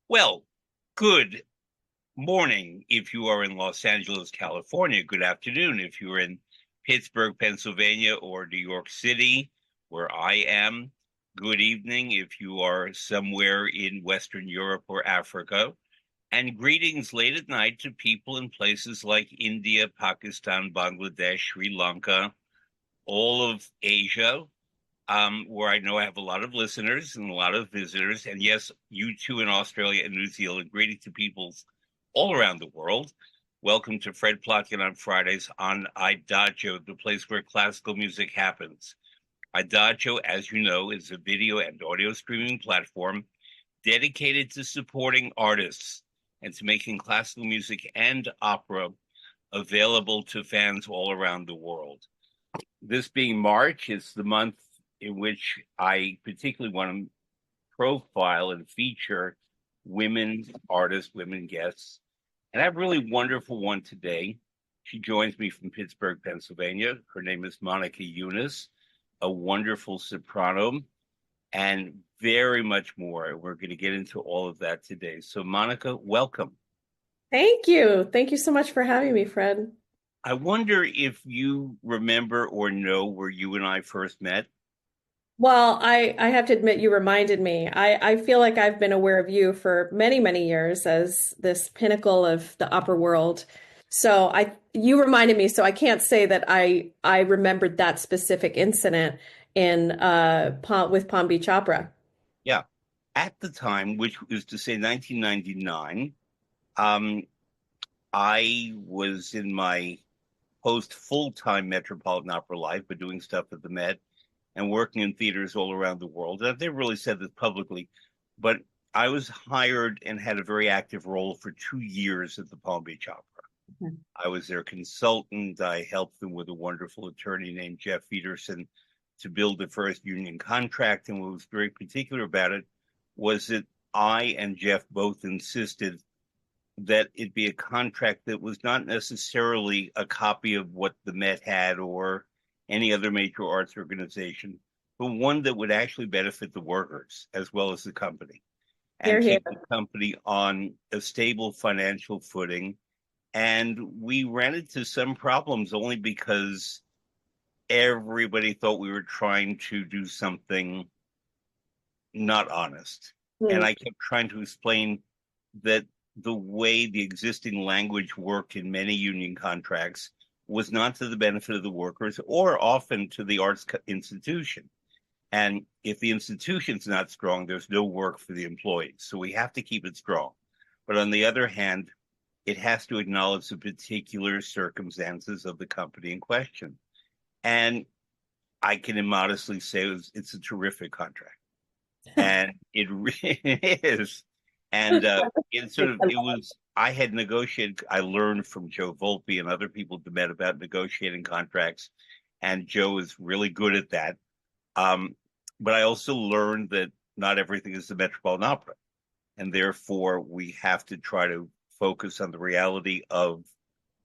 Well, good morning if you are in Los Angeles, California. Good afternoon if you're in Pittsburgh, Pennsylvania, or New York City, where I am. Good evening if you are somewhere in Western Europe or Africa. And greetings late at night to people in places like India, Pakistan, Bangladesh, Sri Lanka, all of Asia, where I know I have a lot of listeners and a lot of visitors. And yes, you too in Australia and New Zealand. Greeting to people all around the world. Welcome to Fred Plotkin on Fridays on Idagio, the place where classical music happens. Idagio, as you know, is a video and audio streaming platform dedicated to supporting artists and to making classical music and opera available to fans all around the world. This being March, it's the month in which I particularly want to profile and feature women artists, women guests. And I have a really wonderful one today. She joins me from Pittsburgh, Pennsylvania. Her name is Monica Yunus, a wonderful soprano, and very much more. We're going to get into all of that today. So, Monica, welcome. Thank you. Thank you so much for having me, Fred. I wonder if you remember or know where you and I first met. Well, I have to admit you reminded me. I feel like I've been aware of you for many, many years as this pinnacle of the opera world. So you reminded me, so I can't say that I remembered that specific incident in with Palm Beach Opera. Yeah. At the time, which is to say 1999, um, I was in my post full-time Metropolitan Opera life, but doing stuff at the Met and working in theaters all around the world. And I've never really said this publicly, but I was hired and had a very active role for 2 years at the Palm Beach Opera. Mhm. I was their consultant. I helped them with a wonderful attorney named Jeff Peterson to build the first union contract. And what was very particular about it was that I and Jeff both insisted that it be a contract that was not necessarily a copy of what the Met had or any other major arts organization, but one that would actually benefit the workers as well as the company Here, and here. keep the company on a stable financial footing. And we ran into some problems only because everybody thought we were trying to do something not honest. And Hmm. I kept trying to explain that the way the existing language worked in many union contracts was not to the benefit of the workers or often to the arts institution. And if the institution's not strong, there's no work for the employees. So we have to keep it strong. But on the other hand, it has to acknowledge the particular circumstances of the company in question. And I can immodestly say it's a terrific contract. And it really is. And it was, I had negotiated, I learned from Joe Volpe and other people that met about negotiating contracts. And Joe is really good at that. Um, but I also learned that not everything is the Metropolitan Opera. And therefore, we have to try to focus on the reality of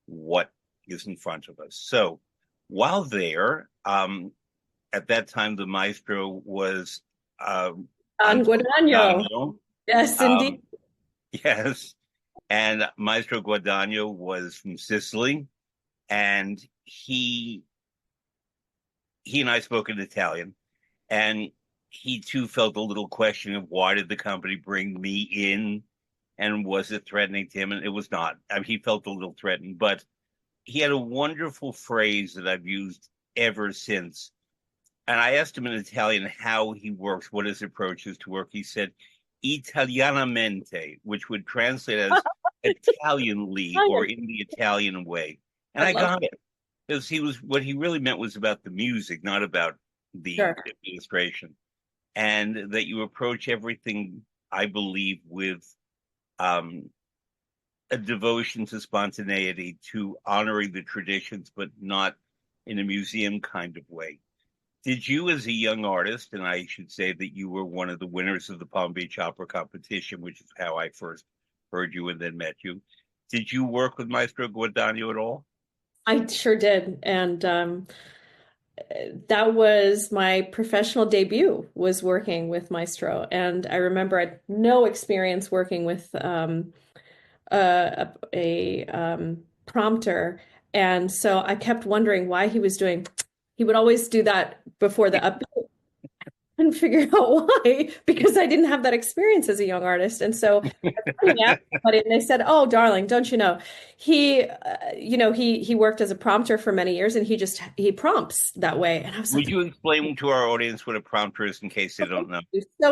what is in front of us. So while there, at that time, the maestro was Don Antonio Guadagno. Guadagno. Yes, indeed. Um, yes. And Maestro Guadagno was from Sicily. And he and I spoke in Italian. And he too felt a little question of why did the company bring me in? And was it threatening to him? And it was not. I mean, he felt a little threatened, but he had a wonderful phrase that I've used ever since. And I asked him in Italian how he works, what his approach is to work. He said, Italianamente, which would translate as Italianly or in the Italian way. And I I love got it because what he really meant was about the music, not about the sure. administration. And that you approach everything, I believe, with um, a devotion to spontaneity, to honoring the traditions, but not in a museum kind of way. Did you, as a young artist, and I should say that you were one of the winners of the Palm Beach Opera competition, which is how I first heard you and then met you, did you work with Maestro Guadagno at all? I sure did. And that was my professional debut, was working with Maestro. And I remember I had no experience working with prompter. And so I kept wondering why he was doing, he would always do that before the up couldn't figure out why because I didn't have that experience as a young artist. And so I asked somebody and they said, "Oh, darling, don't you know? He worked as a prompter for many years and he prompts that way." And I was Would like, you explain to our audience what a prompter is in case they don't know?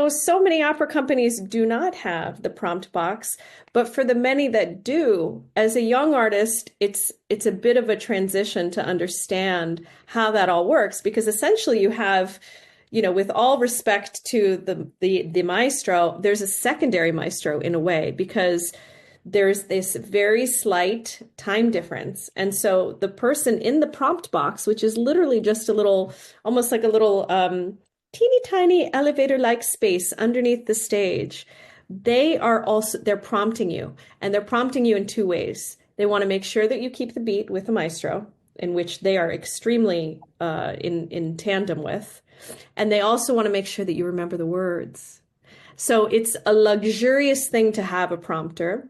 so many opera companies do not have the prompt box, but for the many that do, as a young artist, it's a bit of a transition to understand how that all works because essentially you have, with all respect to the maestro, there's a secondary maestro in a way because there's this very slight time difference. And so the person in the prompt box, which is literally just a little, almost like a little teeny tiny elevator-like space underneath the stage, they're prompting you, and they're prompting you in two ways. They want to make sure that you keep the beat with the maestro, in which they are extremely in tandem with, and they also want to make sure that you remember the words. So it's a luxurious thing to have a prompter.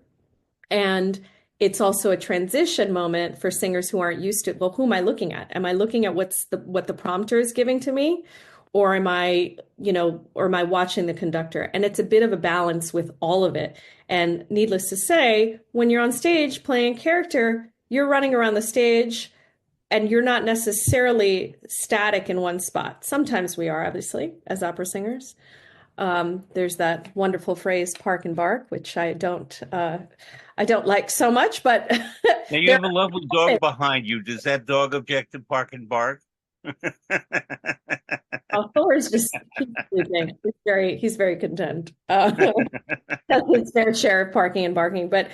And it's also a transition moment for singers who aren't used to, well, who am I looking at? Am I looking at what the prompter is giving to me? Or am I watching the conductor? And it's a bit of a balance with all of it. And needless to say, when you're on stage playing a character, you're running around the stage and you're not necessarily static in one spot. Sometimes we are, obviously, as opera singers. There's that wonderful phrase "park and bark," which I don't like so much, but Now you there have a lovely are. dog behind you. Does that dog object to park and bark? Oh, Thor's just he's sleeping. He's very content. Has his fair share of parking and barking, but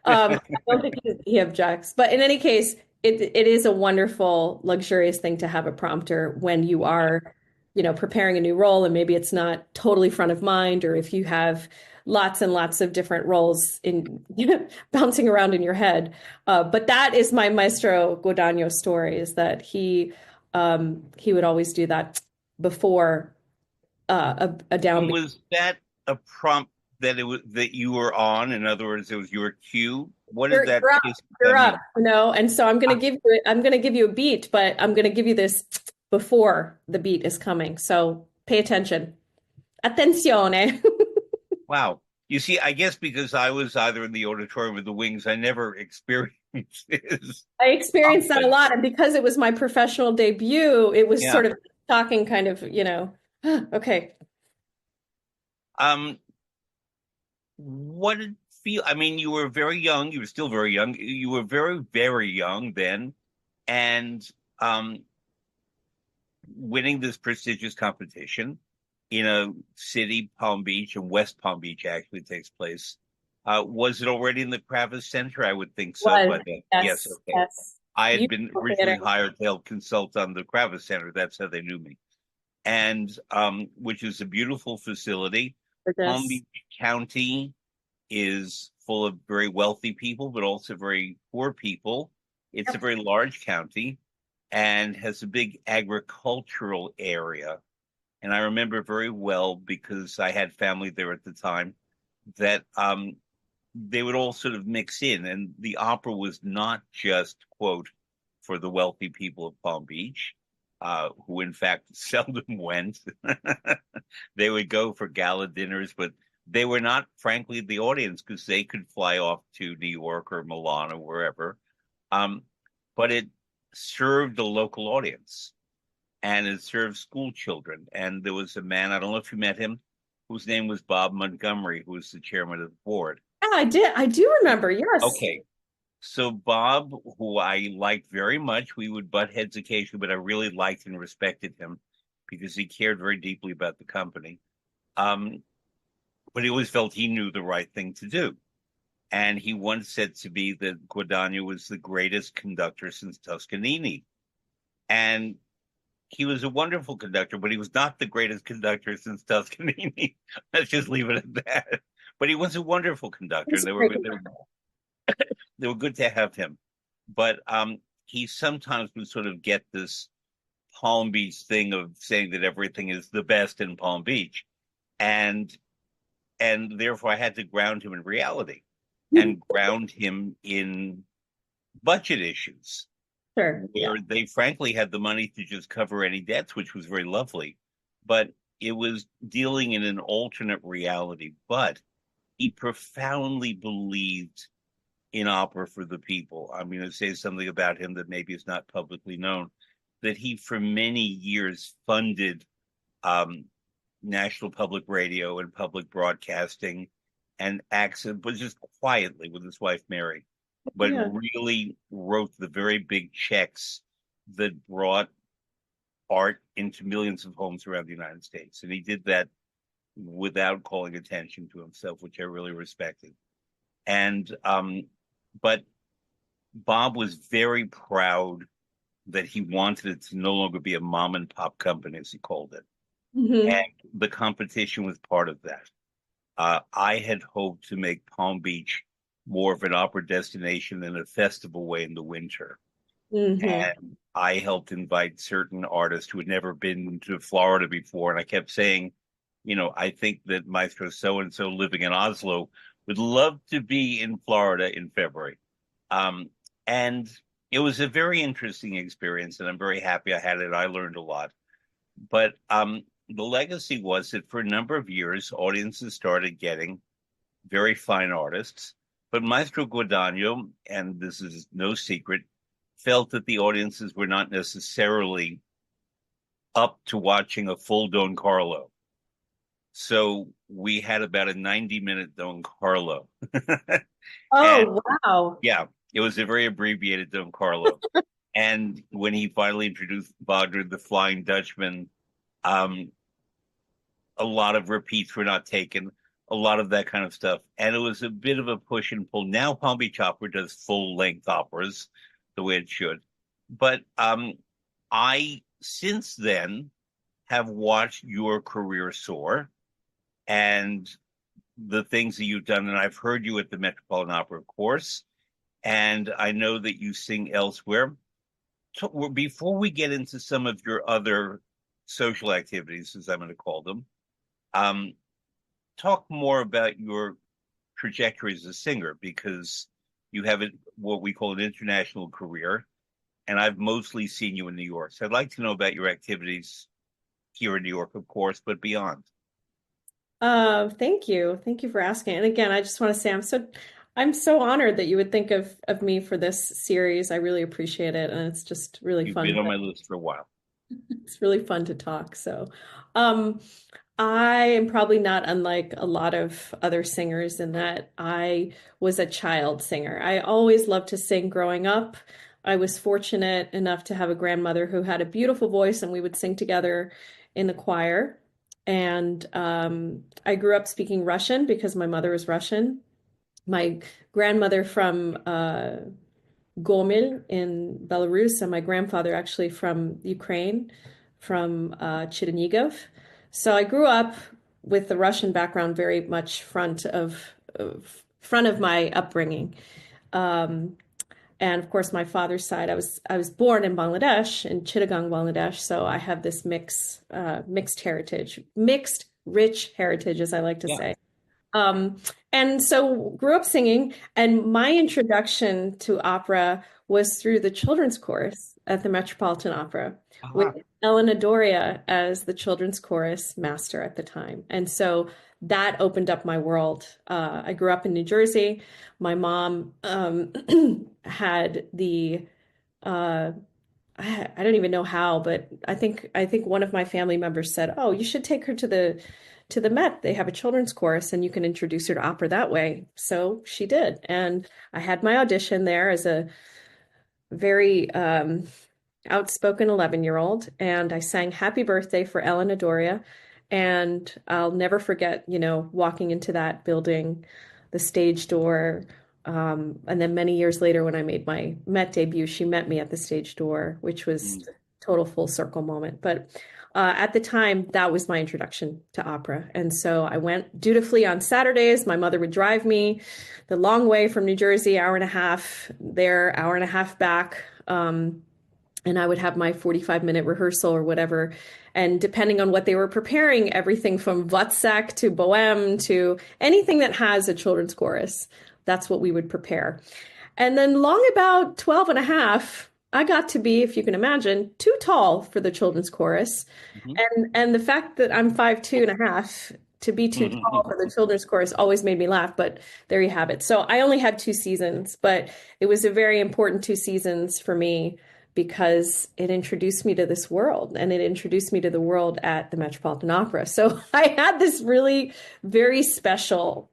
I don't think he objects. But in any case, it is a wonderful, luxurious thing to have a prompter when you are, preparing a new role, and maybe it's not totally front of mind, or if you have lots and lots of different roles in bouncing around in your head. But that is my Maestro Guadagno story: is that he would always do that before a And downbeat. was that a prompt that it was that you were on? In other words, it was your cue. What did that You're up, kiss you're that up, mean? and so Ah, I'm gonna give you a beat, but I'm gonna give you this before the beat is coming. So pay attention. Attenzione. wow. You see, I guess because I was either in the auditorium or the wings, I never experienced this I experienced that a often. lot, and because it was my professional debut, it was Yeah. sort of shocking, kind of, okay. Um, what did feel? I mean, you were very young. You were still very young. You were very, very young then, and um, winning this prestigious competition in a city, Palm Beach, and West Palm Beach actually takes place. Was it already in the Kravis Center? I would think so, Was, but yes, yes, okay. yes. I had been Beautiful originally theater. hired to help consult on the Kravis Center. That's how they knew me. And which is a beautiful facility. Palm Gorgeous. Beach County is full of very wealthy people, but also very poor people. It's a Yep. very large county and has a big agricultural area. And I remember very well because I had family there at the time that they would all sort of mix in, and the opera was not just quote for the wealthy people of Palm Beach, who in fact seldom went. They would go for gala dinners, but they were not, frankly, the audience because they could fly off to New York or Milan or wherever. Um, but it served the local audience and it served school children. And there was a man, I don't know if you met him, whose name was Bob Montgomery, who was the chairman of the board. Yeah, I do remember. Yes. Okay. So Bob, who I liked very much, we would butt heads occasionally, but I really liked and respected him because he cared very deeply about the company. Um, but he always felt he knew the right thing to do. And he once said to me that Guadagno was the greatest conductor since Toscanini. And he was a wonderful conductor, but he was not the greatest conductor since Toscanini. Let's just leave it at that. But he was a wonderful conductor, He's and a great. they were good to have him. But he sometimes would sort of get this Palm Beach thing of saying that everything is the best in Palm Beach. And therefore I had to ground him in reality and ground him in budget issues Sure. Yeah. where they frankly had the money to just cover any debts, which was very lovely. But it was dealing in an alternate reality. But he profoundly believed in opera for the people. I'm going to say something about him that maybe is not publicly known, that he for many years funded um, National Public Radio and public broadcasting and accent, but just quietly with his wife Mary, but Yeah. really wrote the very big checks that brought art into millions of homes around the United States. And he did that without calling attention to himself, which I really respected. And but Bob was very proud that he wanted it to no longer be a mom and pop company, as he called it. Hmm. And the competition was part of that. I had hoped to make Palm Beach more of an opera destination than a festival way in the winter. Hmm. And I helped invite certain artists who had never been to Florida before. And I kept saying, I think that Maestro so and so living in Oslo would love to be in Florida in February. Um, and it was a very interesting experience, and I'm very happy I had it. I learned a lot. But the legacy was that for a number of years, audiences started getting very fine artists. But Maestro Guadagno, and this is no secret, felt that the audiences were not necessarily up to watching a full Don Carlo. So we had about a 90-minute Don Carlo. And Oh, wow. yeah, it was a very abbreviated Don Carlo. And when he finally introduced Wagner, the Flying Dutchman, um, a lot of repeats were not taken, a lot of that kind of stuff. And it was a bit of a push and pull. Now Palm Beach Opera does full length operas the way it should. But I, since then, have watched your career soar and the things that you've done. And I've heard you at the Metropolitan Opera, of course. And I know that you sing elsewhere. Before we get into some of your other social activities, as I'm going to call them, um, talk more about your trajectory as a singer because you have what we call an international career, and I've mostly seen you in New York. So I'd like to know about your activities here in New York, of course, but beyond. Thank you. Thank you for asking. And again, I just want to say I'm so honored that you would think of me for this series. I really appreciate it. And it's just really You've been fun. on my list for a while. It's really fun to talk. So, um, I am probably not unlike a lot of other singers in that I was a child singer. I always loved to sing growing up. I was fortunate enough to have a grandmother who had a beautiful voice, and we would sing together in the choir. And I grew up speaking Russian because my mother was Russian. My grandmother from Gomel in Belarus, and my grandfather actually from Ukraine, from Chernigov. So I grew up with the Russian background very much front of my upbringing. Um, and of course, my father's side, I was born in Bangladesh, in Chittagong, Bangladesh. So I have this mixed heritage, mixed rich heritage, as I like to Yeah. say. Um, and so grew up singing, and my introduction to opera was through the children's chorus at the Metropolitan Opera with Uh-huh. Elena Doria as the children's chorus master at the time. And so that opened up my world. I grew up in New Jersey. My mom had the uh, I don't even know how, but I think one of my family members said, "Oh, you should take her to the Met. They have a children's chorus, and you can introduce her to opera that way." So she did, and I had my audition there as a very outspoken 11-year-old, and I sang Happy Birthday for Elena Doria. And I'll never forget, walking into that building, the stage door. And then many years later, when I made my Met debut, she met me at the stage door, which was Mm. a total full circle moment. But at the time, that was my introduction to opera. And so I went dutifully on Saturdays. My mother would drive me the long way from New Jersey, hour and a half there, hour and a half back. and I would have my 45-minute rehearsal or whatever. And depending on what they were preparing, everything from Wozzeck to Bohème to anything that has a children's chorus, that's what we would prepare. And then long about 12 and a half, I got to be, if you can imagine, too tall for the children's chorus. Mhm. And the fact that I'm 5'2.5", to be too tall for the children's chorus always made me laugh, but there you have it. So I only had 2 seasons, but it was a very important 2 seasons for me because it introduced me to this world, and it introduced me to the world at the Metropolitan Opera. So I had this really very special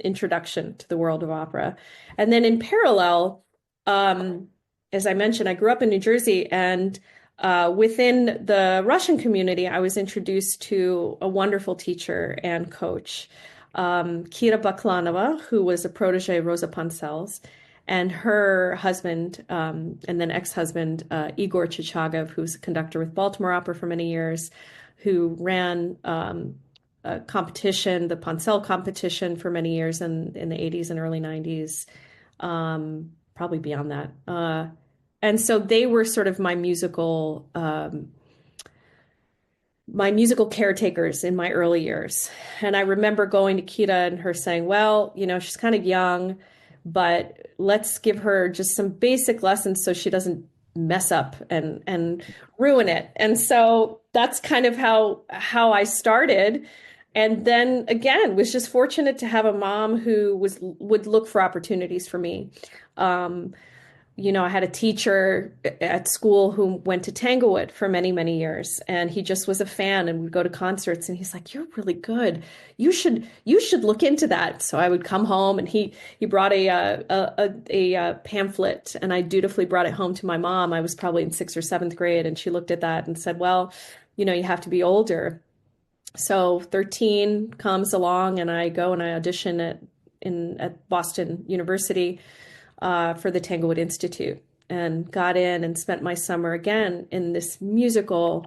introduction to the world of opera. And then in parallel, um, as I mentioned, I grew up in New Jersey, and within the Russian community, I was introduced to a wonderful teacher and coach, Kira Baklanova, who was a protege of Rosa Poncel's, and her husband, and then ex-husband, Igor Chichagov, who was a conductor with Baltimore Opera for many years, who ran a competition, the Poncel competition, for many years in the 80s and early 90s, probably beyond that. And so they were sort of my musical caretakers in my early years. And I remember going to Kita and her saying, well, she's kind of young, but let's give her just some basic lessons so she doesn't mess up and ruin it. And so that's kind of how I started. And then again, was just fortunate to have a mom who would look for opportunities for me. Um, I had a teacher at school who went to Tanglewood for many, many years, and he just was a fan and would go to concerts. And he's like, "You're really good. You should look into that." So I would come home, and he brought a pamphlet, and I dutifully brought it home to my mom. I was probably in 6th or 7th grade, and she looked at that and said, "Well, you have to be older." So 13 comes along, and I go and I audition at Boston University for the Tanglewood Institute, and got in and spent my summer again in this musical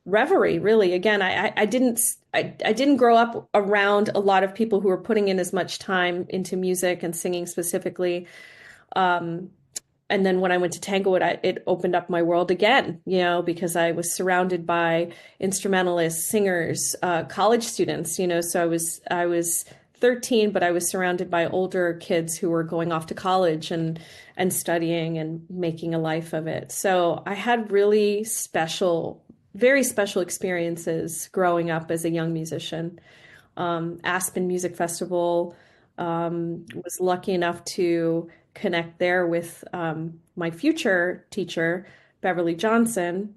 reverie. Really, again, I didn't grow up around a lot of people who were putting in as much time into music and singing specifically. Um, and then when I went to Tanglewood, it opened up my world again, because I was surrounded by instrumentalists, singers, college students, so I was 13, but I was surrounded by older kids who were going off to college and studying and making a life of it. So I had really special, very special experiences growing up as a young musician. Aspen Music Festival, was lucky enough to connect there with my future teacher, Beverly Johnson.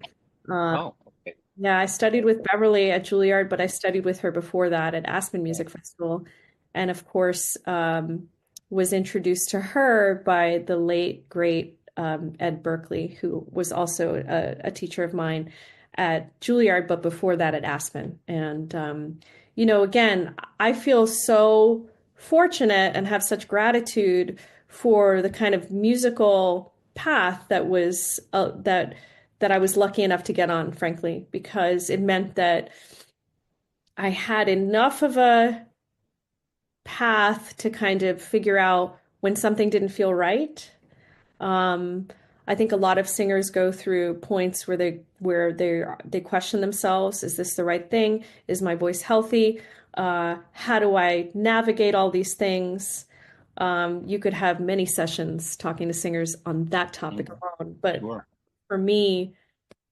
Uh, Oh, okay. yeah, I studied with Beverly at Juilliard, but I studied with her before that at Aspen Music Festival. And of course, was introduced to her by the late, great Ed Berkeley, who was also a teacher of mine at Juilliard, but before that at Aspen. And, again, I feel so fortunate and have such gratitude for the kind of musical path that I was lucky enough to get on, frankly, because it meant that I had enough of a path to kind of figure out when something didn't feel right. Um, I think a lot of singers go through points where they question themselves. Is this the right thing? Is my voice healthy? How do I navigate all these things? You could have many sessions talking to singers on that topic Mhm. alone. But Sure. for me,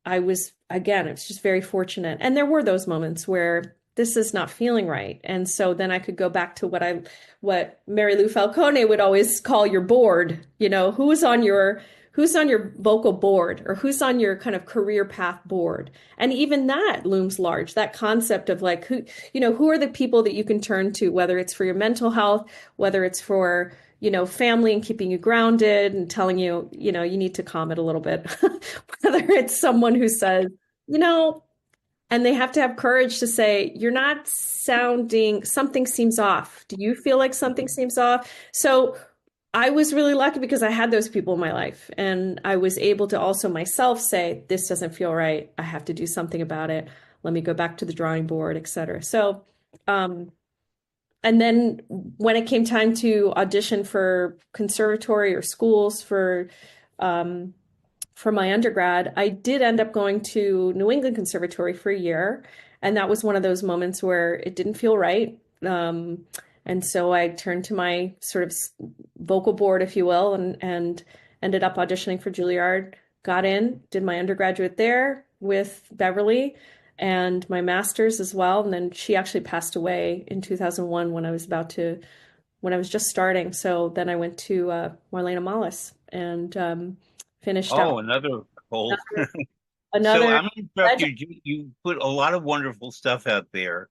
I was just very fortunate. And there were those moments where this is not feeling right. And so then I could go back to what Mary Lou Falcone would always call your board, who's on your vocal board, or who's on your kind of career path board. And even that looms large, that concept of like who are the people that you can turn to, whether it's for your mental health, whether it's for family and keeping you grounded and telling you need to calm it a little bit. Whether it's someone who says, you know, and they have to have courage to say, you're not sounding, something seems off. Do you feel like something seems off? So I was really lucky because I had those people in my life, and I was able to also myself say, this doesn't feel right. I have to do something about it. Let me go back to the drawing board, et cetera. So, and then when it came time to audition for conservatory or schools um, for my undergrad, I did end up going to New England Conservatory for a year, and that was one of those moments where it didn't feel right. And so I turned to my sort of vocal board, if you will, and ended up auditioning for Juilliard, got in, did my undergraduate there with Beverly and my master's as well. And then she actually passed away in 2001 when I was just starting. So then I went to Marlena Mollis and finished up Oh, another whole. So another I'm going to interrupt legend. you. You put a lot of wonderful stuff out there,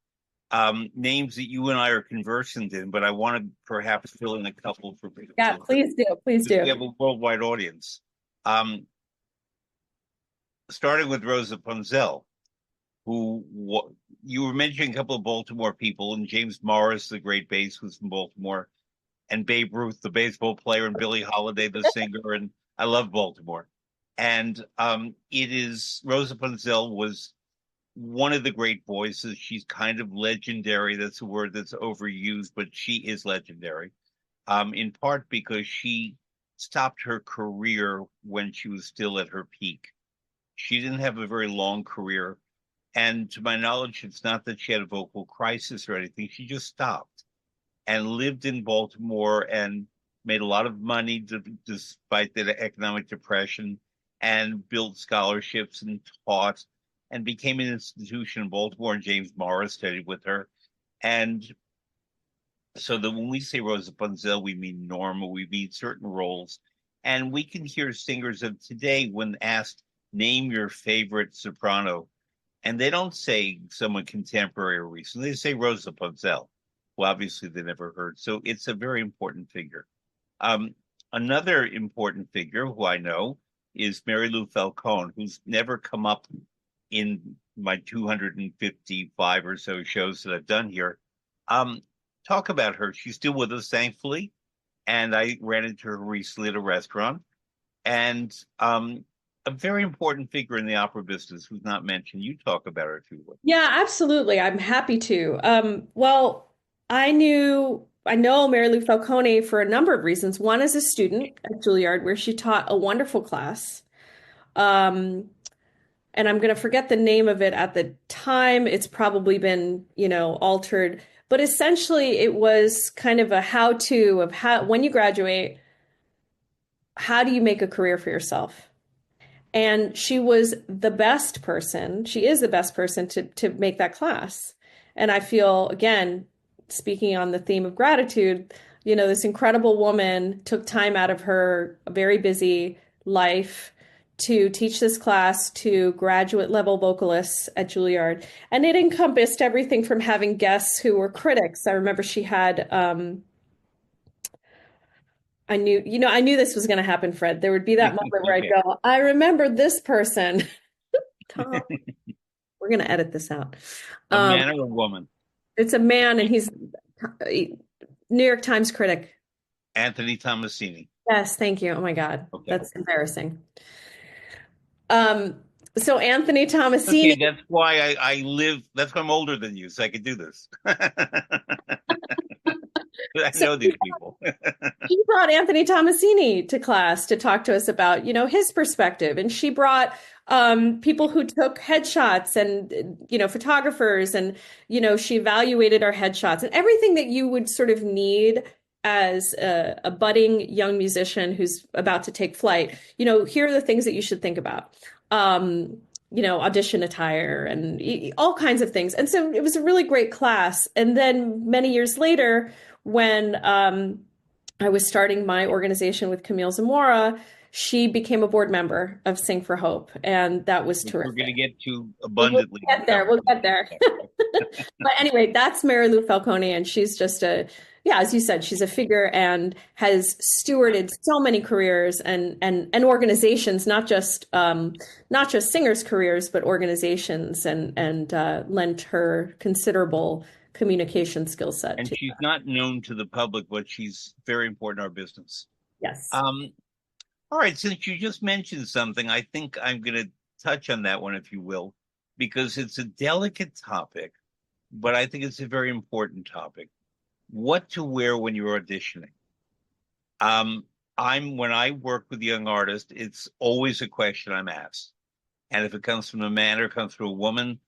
names that you and I are conversant in, but I want to perhaps fill in a couple for people Yeah, please do. Please because we do. have a worldwide audience. Um, Starting with Rosa Punzel, you were mentioning a couple of Baltimore people, and James Morris, the great bass, who's from Baltimore, and Babe Ruth, the baseball player, and Billie Holiday, the singer, and I love Baltimore. And it is Rosa Punzel was one of the great voices. She's kind of legendary. That's a word that's overused, but she is legendary. In part because she stopped her career when she was still at her peak. She didn't have a very long career. And to my knowledge, it's not that she had a vocal crisis or anything. She just stopped and lived in Baltimore and made a lot of money despite the economic depression and built scholarships and taught and became an institution in Baltimore. And James Morris studied with her. And so that when we say Rosa Punzel, we mean Norma, we mean certain roles. And we can hear singers of today when asked, name your favorite soprano. And they don't say someone contemporary or recent. They say Rosa Punzel. Well, obviously they never heard. So it's a very important figure. Another important figure who I know is Mary Lou Falcone, who's never come up in my 255 or so shows that I've done here. Talk about her. She's still with us, thankfully. And I ran into her recently at a restaurant. And a very important figure in the opera business who's not mentioned. You talk about her too. Yeah, absolutely. I'm happy to. Well, I know Mary Lou Falcone for a number of reasons. One is a student at Juilliard where she taught a wonderful class. Um, and I'm going to forget the name of it at the time. It's probably been, altered, but essentially it was kind of a how-to of how, when you graduate, how do you make a career for yourself? And she was the best person. She is the best person to make that class. And I feel, again, speaking on the theme of gratitude, this incredible woman took time out of her very busy life to teach this class to graduate level vocalists at Juilliard. And it encompassed everything from having guests who were critics. I remember she had I knew this was going to happen, Fred. There would be that moment where I'd Okay. go, I remember this person. Tom, we're going to edit this out. A Um, man or a woman? it's a man, and he's New York Times critic. Anthony Tomasini. Yes, thank you. Oh my God, Okay. that's embarrassing. Um, so Anthony Tomasini, Okay, that's why I live. That's why I'm older than you, so I could do this. I so know these people. she brought Anthony Tomasini to class to talk to us about, his perspective. And she brought people who took headshots and, photographers. And, she evaluated our headshots and everything that you would sort of need as a budding young musician who's about to take flight. Here are the things that you should think about. Audition attire and all kinds of things. And so it was a really great class. And then many years later, when I was starting my organization with Camille Zamora, she became a board member of Sing for Hope, and that was Which we're going to terrific. get to We'll abundantly in get the there. We'll get conversation. there. But anyway, that's Mary Lou Falcone, and she's just yeah, as you said, she's a figure and has stewarded so many careers and organizations, not just singers' careers, but organizations, and lent her considerable communication skill set And to. she's not known to the public, but she's very important in our business. Yes. Um, all right, since you just mentioned something, I think I'm going to touch on that one, if you will, because it's a delicate topic, but I think it's a very important topic. What to wear when you're auditioning. when I work with young artists, it's always a question I'm asked. And if it comes from a man or comes from a woman,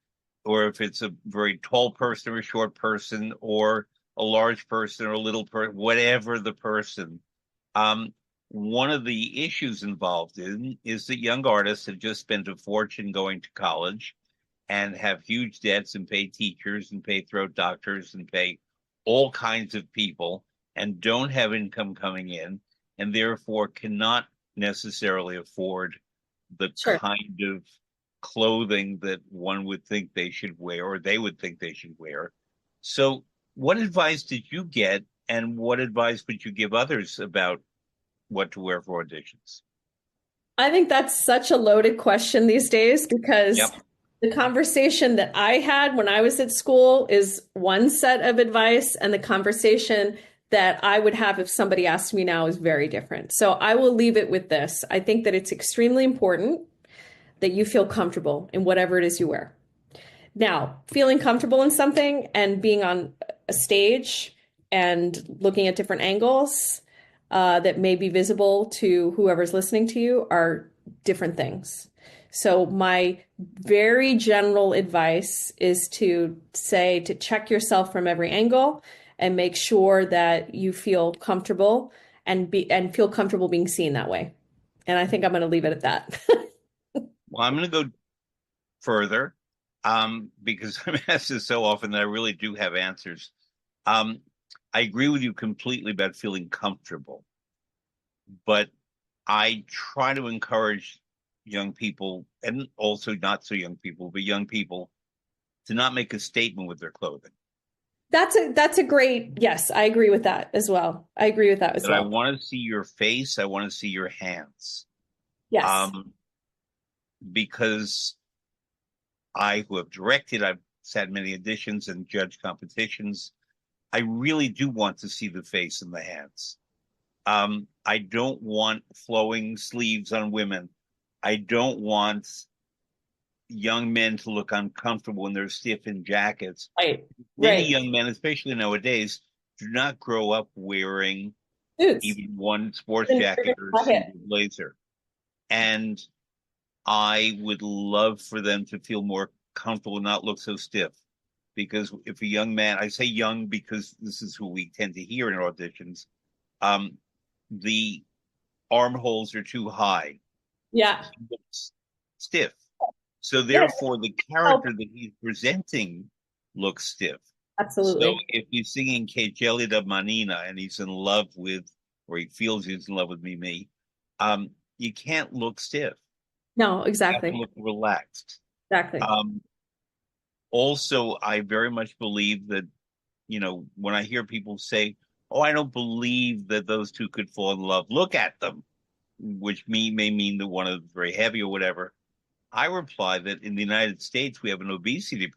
or if it's a very tall person or a short person, or a large person or a little person, whatever the person, um, one of the issues involved in is that young artists have just spent a fortune going to college and have huge debts and pay teachers and pay throat doctors and pay all kinds of people and don't have income coming in and therefore cannot necessarily afford the Sure. kind of clothing that one would think they should wear or they would think they should wear. So, what advice did you get, and what advice would you give others about what to wear for auditions? I think that's such a loaded question these days because Yep. the conversation that I had when I was at school is one set of advice, and the conversation that I would have if somebody asked me now is very different. So I will leave it with this. I think that it's extremely important that you feel comfortable in whatever it is you wear. Now, feeling comfortable in something and being on a stage and looking at different angles that may be visible to whoever's listening to you are different things. So, my very general advice is to say to check yourself from every angle and make sure that you feel comfortable and feel comfortable being seen that way. And I think I'm going to leave it at that. Well, I'm going to go further because I'm asked this so often that I really do have answers. Um, I agree with you completely about feeling comfortable, but I try to encourage young people and also not so young people, but young people to not make a statement with their clothing. That's a great, yes, I agree with that as well. I agree with that as That I well. want to see your face, I want to see your hands. Yes. Um, because I, who have directed, I've sat many auditions and judged competitions. I really do want to see the face and the hands. I don't want flowing sleeves on women. I don't want young men to look uncomfortable when they're stiff in jackets. Right. Many Right. young men, especially nowadays, do not grow up wearing Suits. even one sports Even jacket or a suit pocket. or blazer. And I would love for them to feel more comfortable and not look so stiff. Because if a young man, I say young because this is who we tend to hear in auditions, um, the armholes are too high. Yeah. He looks stiff. So Yeah. therefore, the Oh, character that he's presenting looks stiff. So absolutely. if he's singing Que Gelida Manina and he's in love with, or he feels he's in love with Mimi, you can't look stiff. No, You have to exactly. look relaxed. Exactly. Um, Also, I very much believe that, when I hear people say, "Oh, I don't believe that those two could fall in love," look at them, which may mean that one is very heavy or whatever. I reply that in the United States, we have an obesity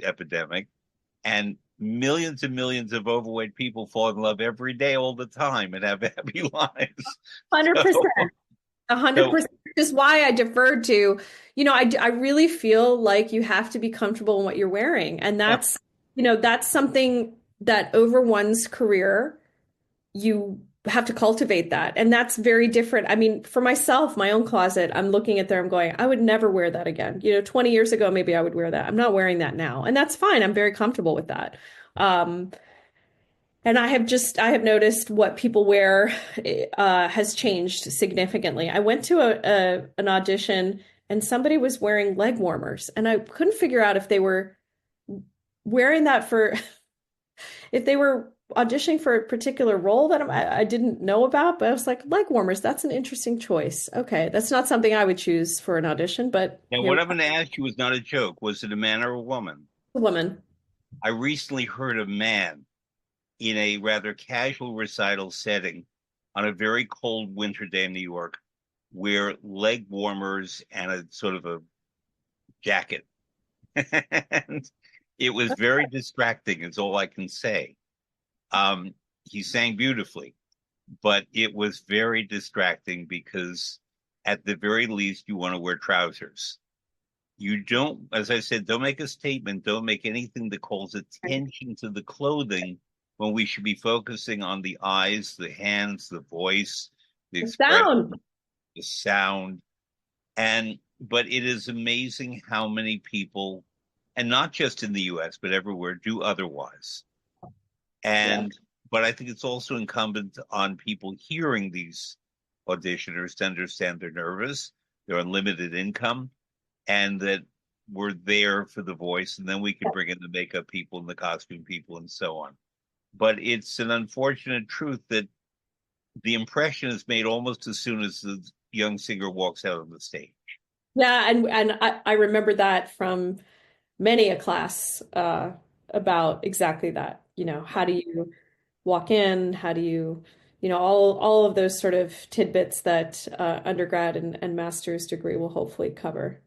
epidemic, and millions of overweight people fall in love every day, all the time, and have happy lives. So, 100%. A hundred so percent. Which is why I deferred to, I really feel like you have to be comfortable in what you're wearing. And yeah. that's something that over one's career, you have to cultivate that. And that's very different. I mean, for myself, my own closet, I'm looking at there, I'm going, I would never wear that again. 20 years ago, maybe I would wear that. I'm not wearing that now. And that's fine. I'm very comfortable with that. Um, and I have noticed what people wear has changed significantly. I went to an audition and somebody was wearing leg warmers, and I couldn't figure out if they were wearing that if they were auditioning for a particular role that I didn't know about. But I was like, leg warmers, that's an interesting choice. Okay, that's not something I would choose for an audition, but And here we what I'm are. going to ask you is not a joke. Was it a man or a woman? A woman. I recently heard a man in a rather casual recital setting on a very cold winter day in New York wear leg warmers and a sort of a jacket. And it was very distracting, is all I can say. He sang beautifully, but it was very distracting because at the very least you want to wear trousers. You don't, as I said, don't make a statement, don't make anything that calls attention to the clothing when we should be focusing on the eyes, the hands, the voice, the expression, Sound. the sound. And but it is amazing how many people, and not just in the US, but everywhere, do otherwise. Yeah. And but I think it's also incumbent on people hearing these auditioners to understand they're nervous, they're on limited income, and that we're there for the voice, and then we can bring in the makeup people and the costume people and so on. But it's an unfortunate truth that the impression is made almost as soon as the young singer walks out on the stage. Yeah, and I remember that from many a class about exactly that. How do you walk in? How do you, all of those sort of tidbits that undergrad and master's degree will hopefully cover.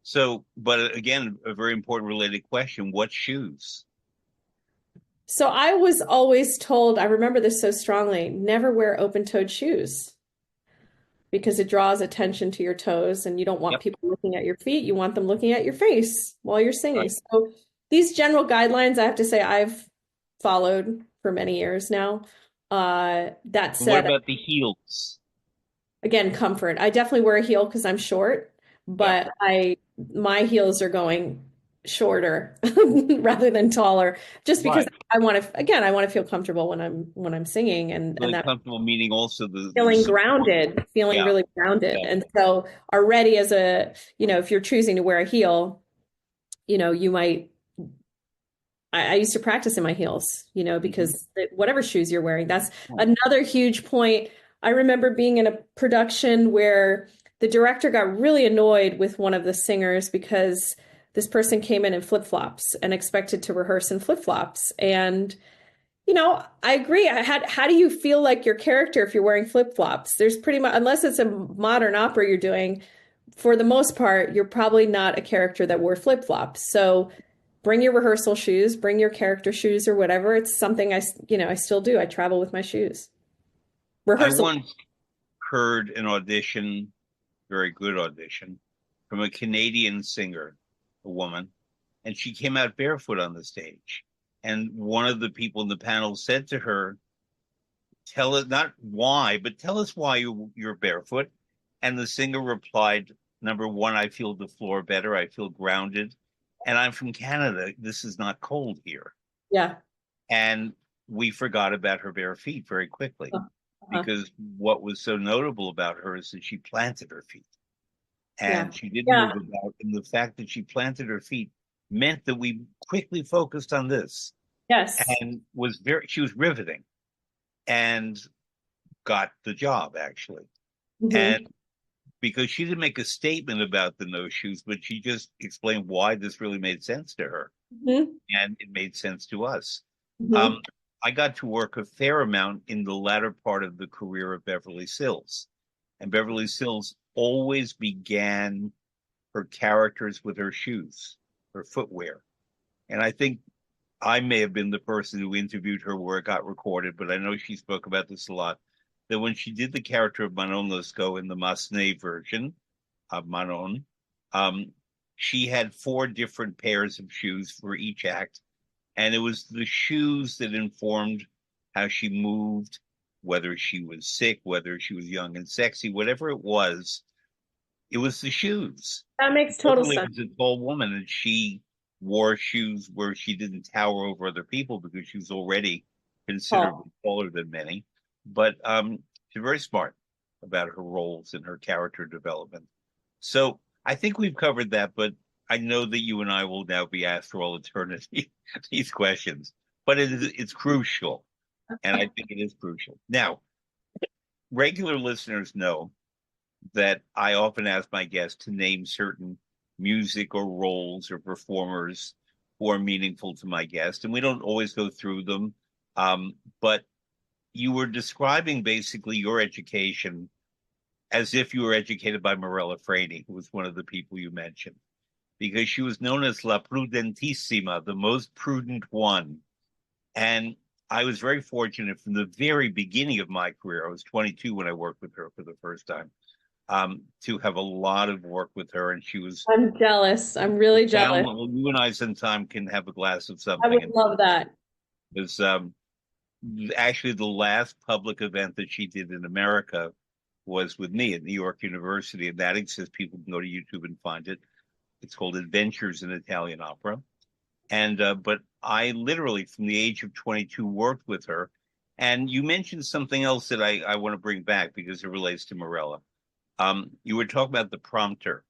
So, but again, a very important related question: what shoes? So I was always told, I remember this so strongly, never wear open-toed shoes because it draws attention to your toes and you don't want Yep, people looking at your feet. You want them looking at your face while you're singing. right. So these general guidelines, I have to say, I've followed for many years now. That And what said, about the heels? again, comfort. I definitely wear a heel because I'm short, Yep, but my heels are going shorter rather than taller, just because right. I want to feel comfortable when I'm singing and Really that comfortable, meaning also the feeling support. grounded, feeling Yeah, really grounded. yeah. And so already if you're choosing to wear a heel, you might I used to practice in my heels, Mhm. because whatever shoes you're wearing, that's Right. another huge point. I remember being in a production where the director got really annoyed with one of the singers because this person came in flip-flops and expected to rehearse in flip-flops. And, I agree. How do you feel like your character if you're wearing flip-flops? There's pretty much, unless it's a modern opera you're doing, for the most part, you're probably not a character that wore flip-flops. So bring your rehearsal shoes, bring your character shoes or whatever. It's something I still do. I travel with my shoes. I Rehearsal. once heard an audition, very good audition, from a Canadian singer, a woman, and she came out barefoot on the stage. And one of the people in the panel said to her, "Tell us not why, but tell us why you're barefoot." And the singer replied, "Number one, I feel the floor better. I feel grounded. And I'm from Canada. This is not cold here." Yeah. And we forgot about her bare feet very quickly Uh-huh. because what was so notable about her is that she planted her feet Yeah. and she didn't Yeah. move about. And the fact that she planted her feet meant that we quickly focused on this Yes. and she was riveting and got the job actually. And Hmm. because she didn't make a statement about the no shoes, but she just explained why this really made sense to her. Hmm. And it made sense to us. Um, Hmm. I got to work a fair amount in the latter part of the career of Beverly Sills. And Beverly Sills always began her characters with her shoes, her footwear. And I think I may have been the person who interviewed her where it got recorded, but I know she spoke about this a lot. That when she did the character of Manon Lescaut in the Massenet version of Manon, um, she had four different pairs of shoes for each act, and it was the shoes that informed how she moved, whether she was sick, whether she was young and sexy, whatever it was the shoes. That makes total Beverly sense. was a tall woman and she wore shoes where she didn't tower over other people because she was already Paul. considerably taller than many. But she's very smart about her roles and her character development. So I think we've covered that, but I know that you and I will now be asked for all eternity these questions. But it's crucial, and I think it is crucial. Now, regular listeners know that I often ask my guests to name certain music or roles or performers who are meaningful to my guest, and we don't always go through them. But you were describing basically your education as if you were educated by Morella Freni, who was one of the people you mentioned, because she was known as La Prudentissima, the most prudent one. And I was very fortunate from the very beginning of my career. I was 22 when I worked with her for the first time, to have a lot of work with her. And she was I'm jealous. I'm really found, jealous. well, you and I sometime can have a glass of I something. would And love that. it was actually the last public event that she did in America was with me at New York University, and that exists. People can go to YouTube and find it. It's called Adventures in Italian Opera. And but I literally, from the age of 22, worked with her. And you mentioned something else that I want to bring back because it relates to Morella. You were talking about the prompter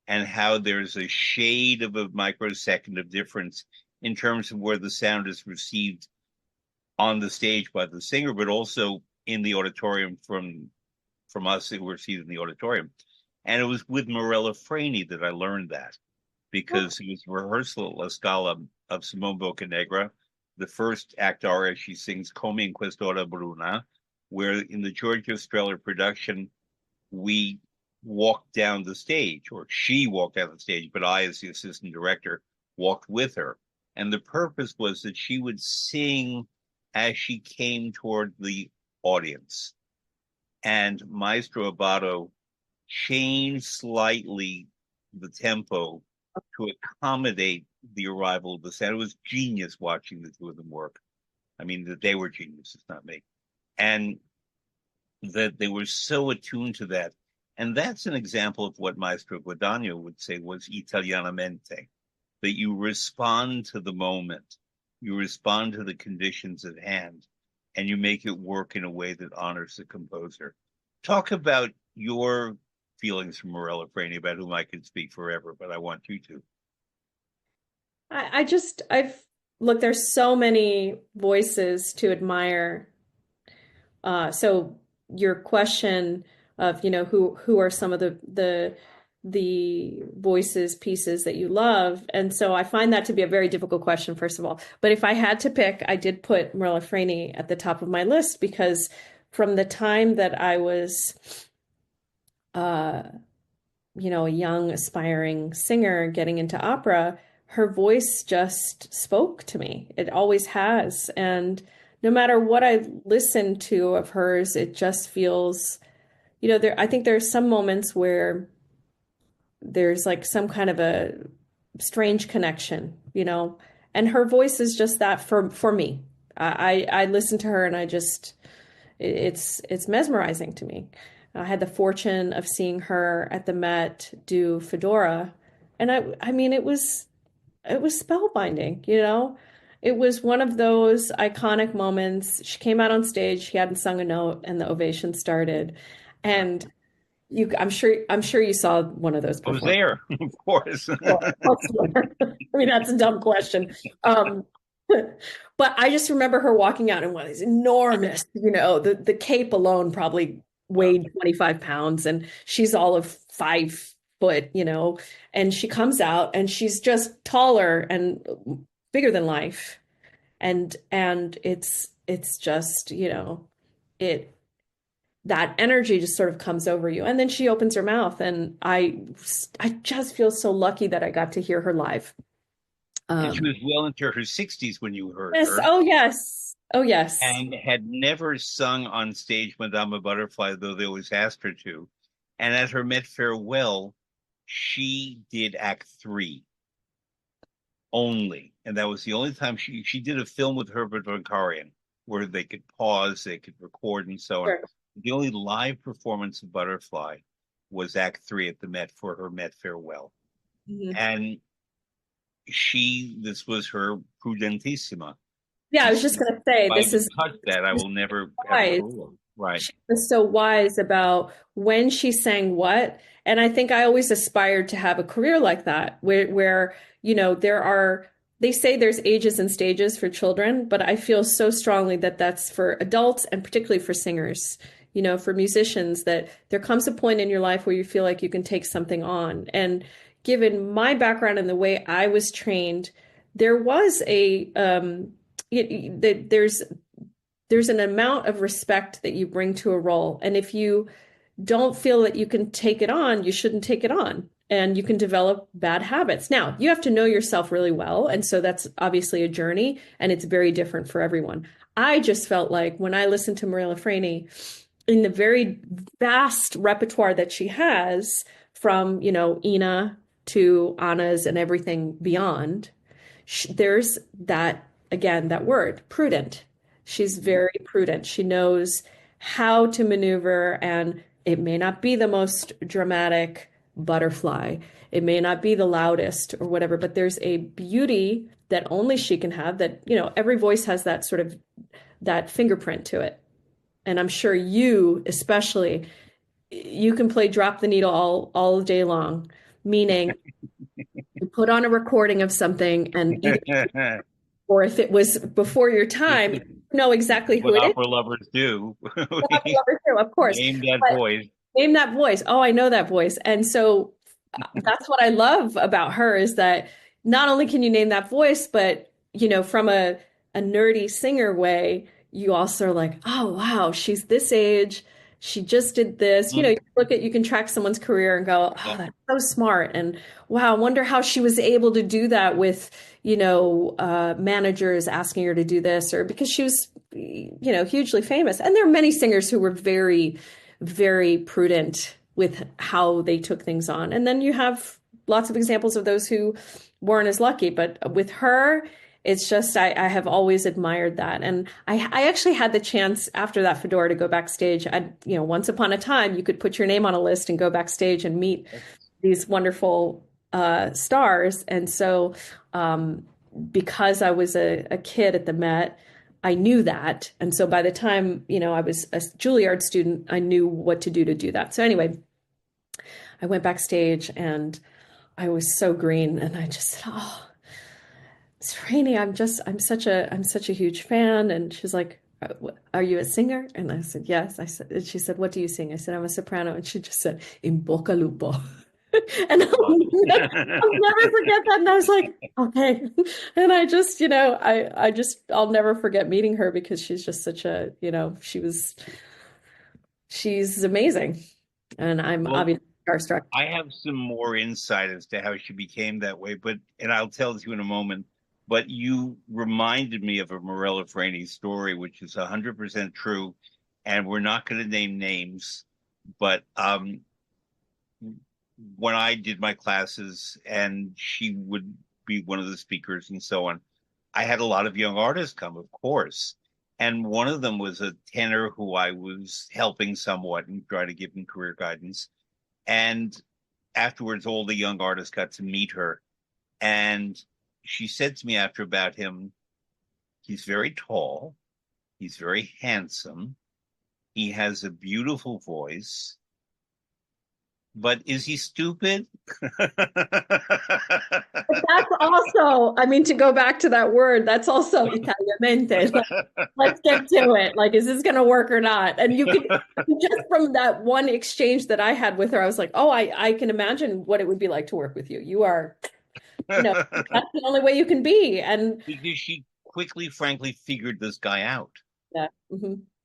and how there's a shade of a microsecond of difference in terms of where the sound is received on the stage by the singer, but also in the auditorium from us who were seated in the auditorium. And it was with Morella Freni that I learned that because it was rehearsal at La Scala of Simone Boccanegra, the first act aria she sings Come in quest'ora bruna, where in the Giorgio Strehler production, we walked down the stage, or she walked down the stage, but I, as the assistant director, walked with her. And the purpose was that she would sing as she came toward the audience. And Maestro Abbado changed slightly the tempo to accommodate the arrival of the sound. It was genius watching the two of them work. I mean, that they were geniuses, not me. And that they were so attuned to that. And that's an example of what Maestro Guadagno would say was italianamente, that you respond to the moment, you respond to the conditions at hand, and you make it work in a way that honors the composer. Talk about your feelings from Morella Freni, about whom I could speak forever, but I want you to. I've look, there's so many voices to admire. So your question of, who are some of the voices pieces that you love, and so I find that to be a very difficult question, first of all. But if I had to pick, I did put Morella Freni at the top of my list because from the time that I was, uh, a young aspiring singer getting into opera, her voice just spoke to me. It always has. And no matter what I listen to of hers, it just feels, I think there's some moments where there's like some kind of a strange connection, and her voice is just that for me. I listen to her and I just it's mesmerizing to me. I had the fortune of seeing her at the Met do Fedora, and I mean it was spellbinding. It was one of those iconic moments. She came out on stage, she hadn't sung a note, and the ovation started. And I'm sure you saw one of those I was performances. there, of course. I mean, that's a dumb question. But I just remember her walking out in one of these enormous, the cape alone probably weighed 25 pounds, and she's all of 5 foot, and she comes out and she's just taller and bigger than life. And it's just, it that energy just sort of comes over you. And then she opens her mouth, and I just feel so lucky that I got to hear her live. And she Um, was well into her 60s when you heard yes, her, oh yes, oh yes. and had never sung on stage Madama Butterfly, though they always asked her to. And at her Met Farewell, she did Act Three only, and that was the only time she did a film with Herbert von Karajan where they could pause, they could record, and so on. Sure. The only live performance of Butterfly was Act Three at the Met for her Met Farewell, Mhm. and this was her Prudentissima. Yeah, I She was just said, going to say if I this even is touch that, I will never have a wise. career. Right. She was so wise about when she sang what. And I think I always aspired to have a career like that, where, they say there's ages and stages for children, but I feel so strongly that that's for adults and particularly for singers, for musicians, that there comes a point in your life where you feel like you can take something on. And given my background and the way I was trained, there was there's an amount of respect that you bring to a role. And if you don't feel that you can take it on, you shouldn't take it on. And you can develop bad habits. Now, you have to know yourself really well. And so that's obviously a journey, and it's very different for everyone. I just felt like when I listened to Morella Freni, in the very vast repertoire that she has, from, Ina to Anna's and everything beyond, there's that, again, that word, prudent. She's very prudent. She knows how to maneuver and It may not be the most dramatic butterfly. It may not be the loudest or whatever, but there's a beauty that only she can have that, every voice has that sort of that fingerprint to it. And I'm sure you, especially, you can play drop the needle all day long, meaning you put on a recording of something and either, or if it was before your This time, is you know exactly who what it is. opera lovers do. We'll have to love her too, of course. Name that But voice. name that voice. Oh, I know that voice. And so that's what I love about her is that not only can you name that voice, but from a nerdy singer way, you also are like, oh wow, she's this age. She just did this. Mhm. You can track someone's career and go, oh, Yeah. that's so smart. And wow, I wonder how she was able to do that with, managers asking her to do this, or because she was, hugely famous. And there are many singers who were very, very prudent with how they took things on. And then you have lots of examples of those who weren't as lucky. But with her, it's just I have always admired that. And I actually had the chance after that fedora to go backstage. Once upon a time, you could put your name on a list and go backstage and meet these wonderful stars. And so because I was a kid at the Met, I knew that. And so by the time, I was a Juilliard student, I knew what to do that. So anyway, I went backstage and I was so green and I just said, "Oh, it's Rainey. I'm such a huge fan." And she's like, "Are you a singer?" And I said, "Yes." And she said, "What do you sing?" I said, "I'm a soprano." And she just said, "In bocca lupo." And I'll never forget that. And I was like, okay. And I just, I'll never forget meeting her because she's just such a, she's amazing. And I'm Well, obviously starstruck. I have some more insight as to how she became that way, and I'll tell it to you in a moment. But you reminded me of a Morella Frani story, which is 100% true, and we're not going to name names, but when I did my classes and she would be one of the speakers and so on, I had a lot of young artists come, of course. And one of them was a tenor who I was helping somewhat and trying to give him career guidance. And afterwards, all the young artists got to meet her. And she said to me after about him, he's very tall, he's very handsome, he has a beautiful voice, but is he stupid? But that's also, I mean, to go back to that word, that's also Italiamente. Like, let's get to it. Like, is this going to work or not? And you could just from that one exchange that I had with her, I was like, oh, I can imagine what it would be like to work with you. You are, that's the only way you can be. And Because she quickly, frankly, figured this guy out. yeah,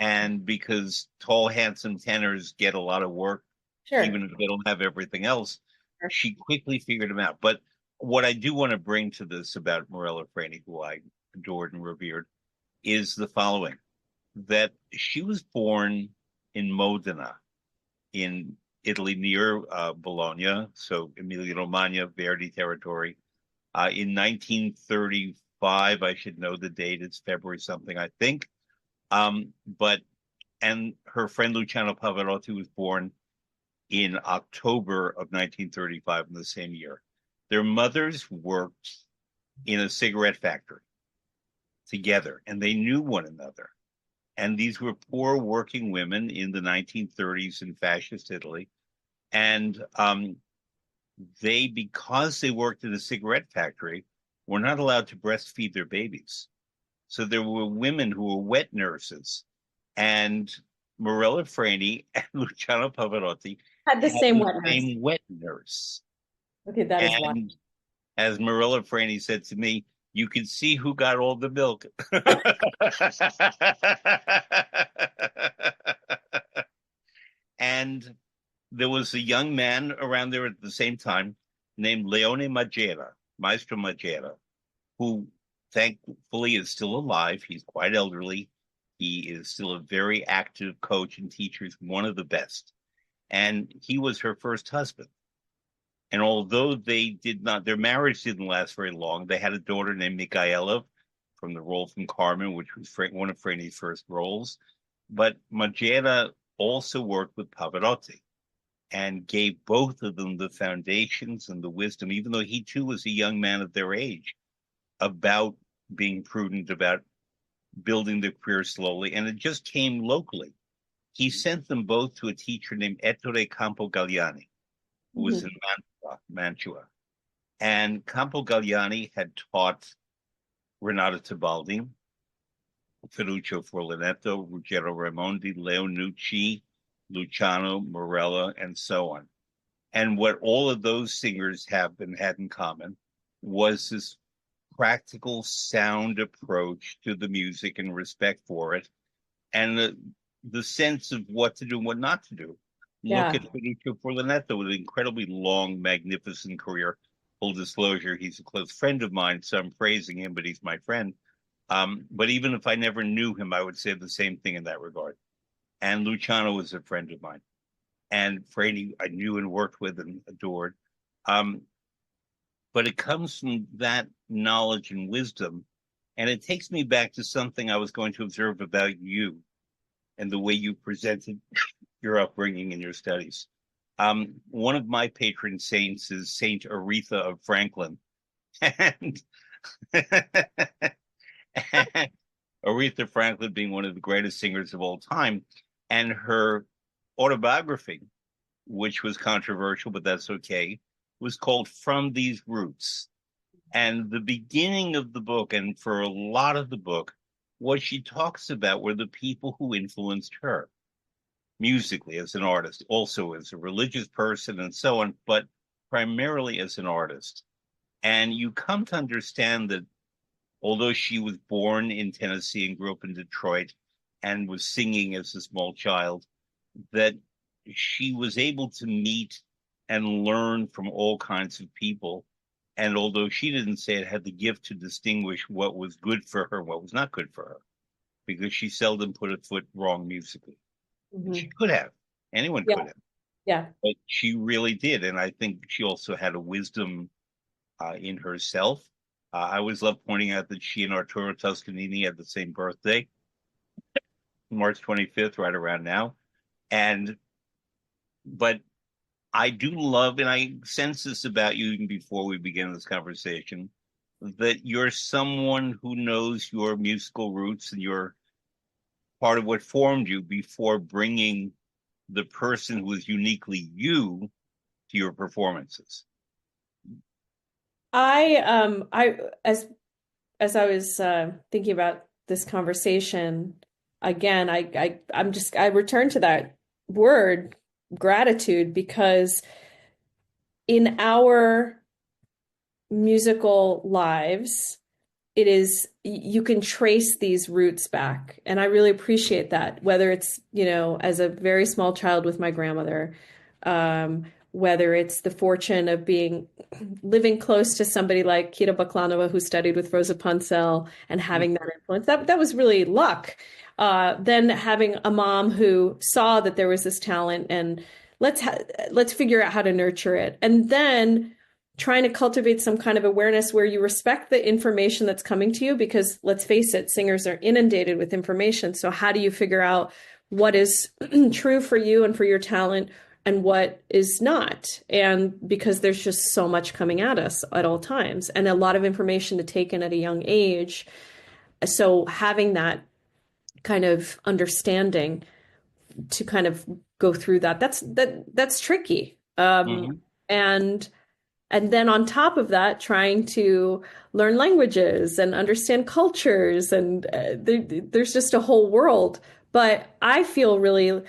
And because tall, handsome tenors get a lot of work, sure. even if they don't have everything else, Sure. she quickly figured him out. But what I do want to bring to this about Morella Frani, who I adored and revered, is the following: that she was born in Modena, in Italy, near Bologna, so Emilia-Romagna, Verdi territory, in 1935. I should know the date. It's February something, I think. But and her friend Luciano Pavarotti was born in October of 1935 in the same year. Their mothers worked in a cigarette factory together, and they knew one another. And these were poor working women in the 1930s in fascist Italy. And they, because they worked in a cigarette factory, were not allowed to breastfeed their babies. So there were women who were wet nurses, and Morella Frani and Luciano Pavarotti Had the had same the wetness. same wet nurse. Okay, that is wild. And as Morella Frani said to me, you could see who got all the milk. And there was a young man around there at the same time named Leone Magera, Maestro Magera, who thankfully is still alive. He's quite elderly. He is still a very active coach and teacher, one of the best. And he was her first husband. And although they did not, their marriage didn't last very long. They had a daughter named Micaela from the role from Carmen, which was one of Frani's first roles. But Magera also worked with Pavarotti and gave both of them the foundations and the wisdom, even though he too was a young man of their age, about being prudent, about building their career slowly. And it just came locally. He sent them both to a teacher named Ettore Campogalliani, who was in Mhm. Mantua. And Campogalliani had taught Renato Tebaldi, Ferruccio Furlanetto, Ruggero Raimondi, Leo Nucci, Luciano Morella, and so on. And what all of those singers had in common was this practical, sound approach to the music and respect for it, and the sense of what to do and what not to do. Look Yeah. at Ferruccio Furlanetto with an incredibly long, magnificent career. Full disclosure, he's a close friend of mine, so I'm praising him, but he's my friend. But even if I never knew him, I would say the same thing in that regard. And Luciano was a friend of mine. And Frady, I knew and worked with and adored. Um, but it comes from that knowledge and wisdom. And it takes me back to something I was going to observe about you and the way you presented your upbringing and your studies. One of my patron saints is Saint Aretha of Franklin. And Aretha Franklin being one of the greatest singers of all time. And her autobiography, which was controversial, but that's okay, was called From These Roots. And the beginning of the book, and for a lot of the book, what she talks about were the people who influenced her musically as an artist, also as a religious person and so on, but primarily as an artist. And you come to understand that although she was born in Tennessee and grew up in Detroit and was singing as a small child, that she was able to meet and learn from all kinds of people. And although she didn't say it, had the gift to distinguish what was good for her and what was not good for her, because she seldom put a foot wrong musically. And she Mhm. could have. Anyone Yeah. could have. Yeah. But she really did. And I think she also had a wisdom in herself. I always love pointing out that she and Arturo Toscanini had the same birthday, March 25th, right around now. And, but I do love, and I sense this about you even before we begin this conversation, that you're someone who knows your musical roots and you're part of what formed you before bringing the person who is uniquely you to your performances. I as I was thinking about this conversation again, I return to that word gratitude because in our musical lives, it is you can trace these roots back. And I really appreciate that, whether it's, as a very small child with my grandmother, whether it's the fortune of being living close to somebody like Kira Baklanova, who studied with Rosa Poncel and having that influence. That was really luck. Then having a mom who saw that there was this talent and let's figure out how to nurture it. And then trying to cultivate some kind of awareness where you respect the information that's coming to you, because let's face it, singers are inundated with information. So how do you figure out what is true for you and for your talent and what is not? And because there's just so much coming at us at all times and a lot of information to take in at a young age. So having that kind of understanding to kind of go through that's tricky. Mm-hmm. And then on top of that, trying to learn languages and understand cultures, and there's just a whole world. But I feel really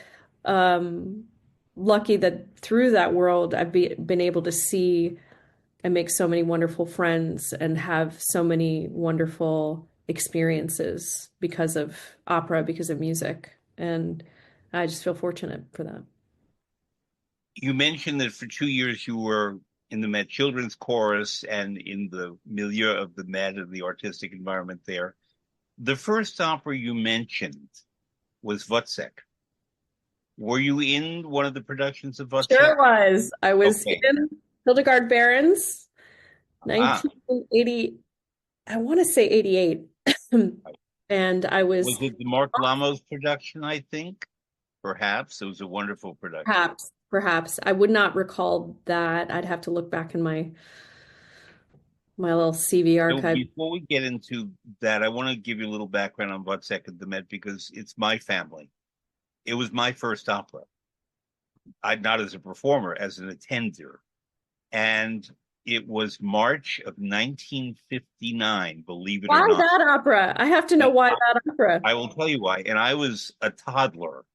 um, lucky that through that world, been able to see and make so many wonderful friends and have so many wonderful experiences because of opera, because of music. And I just feel fortunate for that. You mentioned that for 2 years you were in the Met Children's Chorus and in the milieu of the Met and the artistic environment there. The first opera you mentioned was Wozzeck. Were you in one of the productions of Wozzeck? Sure was. I was Okay. in Hildegard Behrens, Ah, 1980, I want to say 88. And I was, was it the Mark Lamos production, I think? perhaps. It was a wonderful production. Perhaps. I would not recall that. I'd have to look back in my little CV So archive. before we get into that, I want to give you a little background on Wozzeck and the Met because it's my family. It was my first opera. I not as a performer, as an attender. And it was March of 1959, believe it or Why not. that opera? I have to know And why that opera. I will tell you why. And I was a toddler.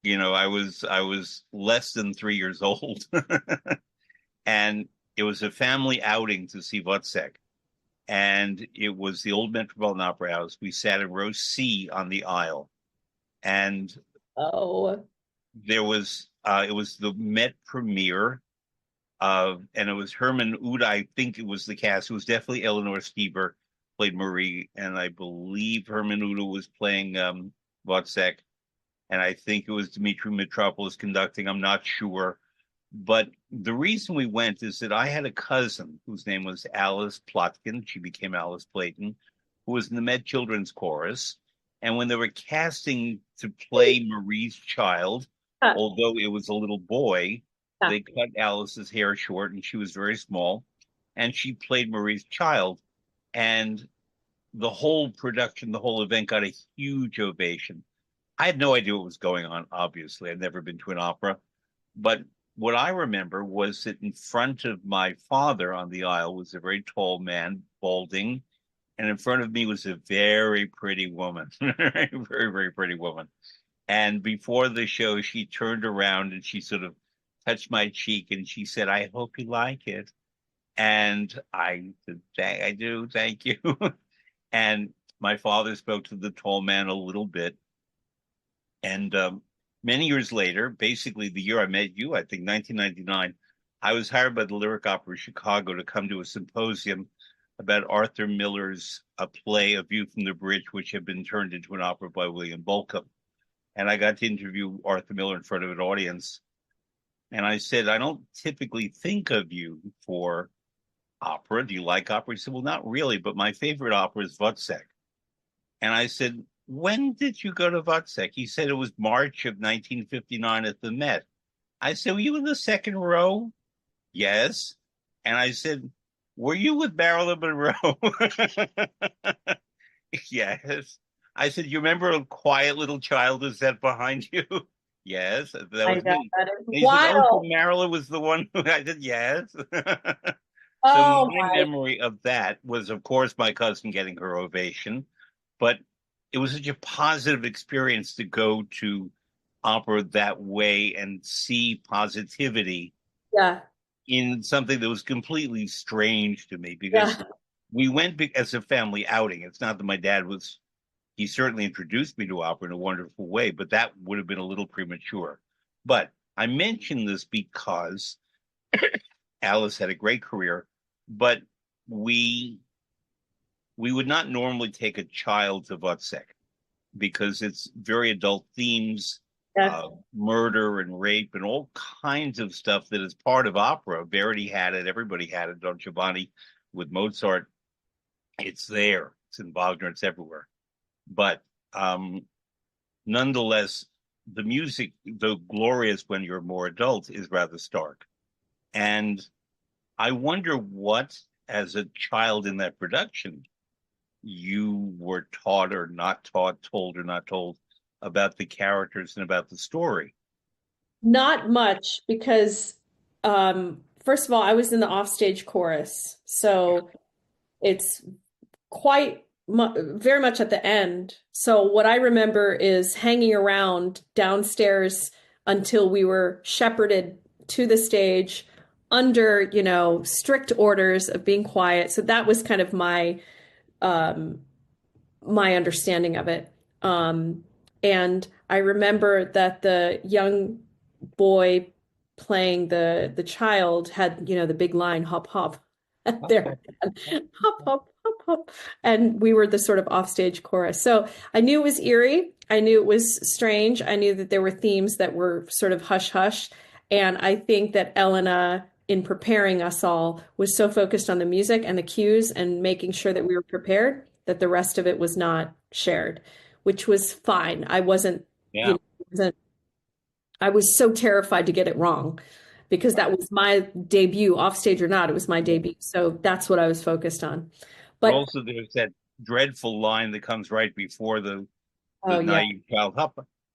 I was less than 3 years old. And it was a family outing to see Wozzeck. And it was the old Metropolitan Opera House. We sat in row C on the aisle. And Oh, it was the Met premiere and it was Herman Uda. I think it was the cast. It was definitely Eleanor Steber played Marie, and I believe Herman Uda was playing Wozzeck, and I think it was Dmitry Mitropoulos conducting. I'm not sure, but the reason we went is that I had a cousin whose name was Alice Plotkin. She became Alice Playton, who was in the Met Children's Chorus, and when they were casting to play Marie's child, yeah, although it was a little boy, yeah. they cut Alice's hair short and she was very small. And she played Marie's child. And the whole production, the whole event got a huge ovation. I had no idea what was going on, obviously. I'd never been to an opera. But what I remember was that in front of my father on the aisle was a very tall man, balding. And in front of me was a very pretty woman, very, very pretty woman. And before the show, she turned around and she sort of touched my cheek and she said, "I hope you like it." And I said, I do, thank you. And my father spoke to the tall man a little bit. And many years later, basically the year I met you, I think 1999, I was hired by the Lyric Opera of Chicago to come to a symposium about Arthur Miller's a play, A View from the Bridge, which had been turned into an opera by William Bolcom. And I got to interview Arthur Miller in front of an audience. And I said, "I don't typically think of you for opera. Do you like opera?" He said, "Well, not really, but my favorite opera is Wozzeck." And I said, "When did you go to Wozzeck?" He said, "It was March of 1959 at the Met." I said, "Were you in the second row?" "Yes." And I said, "Were you with Marilyn Monroe?" "Yes." I said, "You remember a quiet little child who sat behind you?" "Yes, that I was know me." that is And he said, "Oh, so wild. Marilyn was the one who," I said, "Yes." So Oh my my, memory of that was, of course, my cousin getting her ovation, but it was such a positive experience to go to opera that way and see positivity yeah, in something that was completely strange to me because yeah. we went as a family outing. It's not that my dad was, he certainly introduced me to opera in a wonderful way, but that would have been a little premature. But I mention this because Alice had a great career, but we we would not normally take a child to Wozzeck because it's very adult themes, Yes. murder and rape and all kinds of stuff that is part of opera. Verdi had it, everybody had it. Don Giovanni with Mozart, it's there. It's in Wagner, it's everywhere. But nonetheless, the music, though glorious when you're more adult, is rather stark. And I wonder what, as a child in that production, you were taught or not taught, told or not told about the characters and about the story. Not much because, first of all, I was in the offstage chorus, so it's quite mu very much at the end. So what I remember is hanging around downstairs until we were shepherded to the stage under, strict orders of being quiet. So that was kind of um, my understanding of it. And I remember that the young boy playing the child had, the big line, hop, hop, there, hop, hop, hop, hop. And we were the sort of offstage chorus. So I knew it was eerie. I knew it was strange. I knew that there were themes that were sort of hush hush. And I think that Elena, in preparing us all, was so focused on the music and the cues and making sure that we were prepared that the rest of it was not shared, which was fine. I wasn't, Yeah. I was so terrified to get it wrong because that Right. was my debut, off stage or not, it was my Yeah. debut. So that's what I was focused on. But But also there's that dreadful line that comes right before the oh yeah, naive child.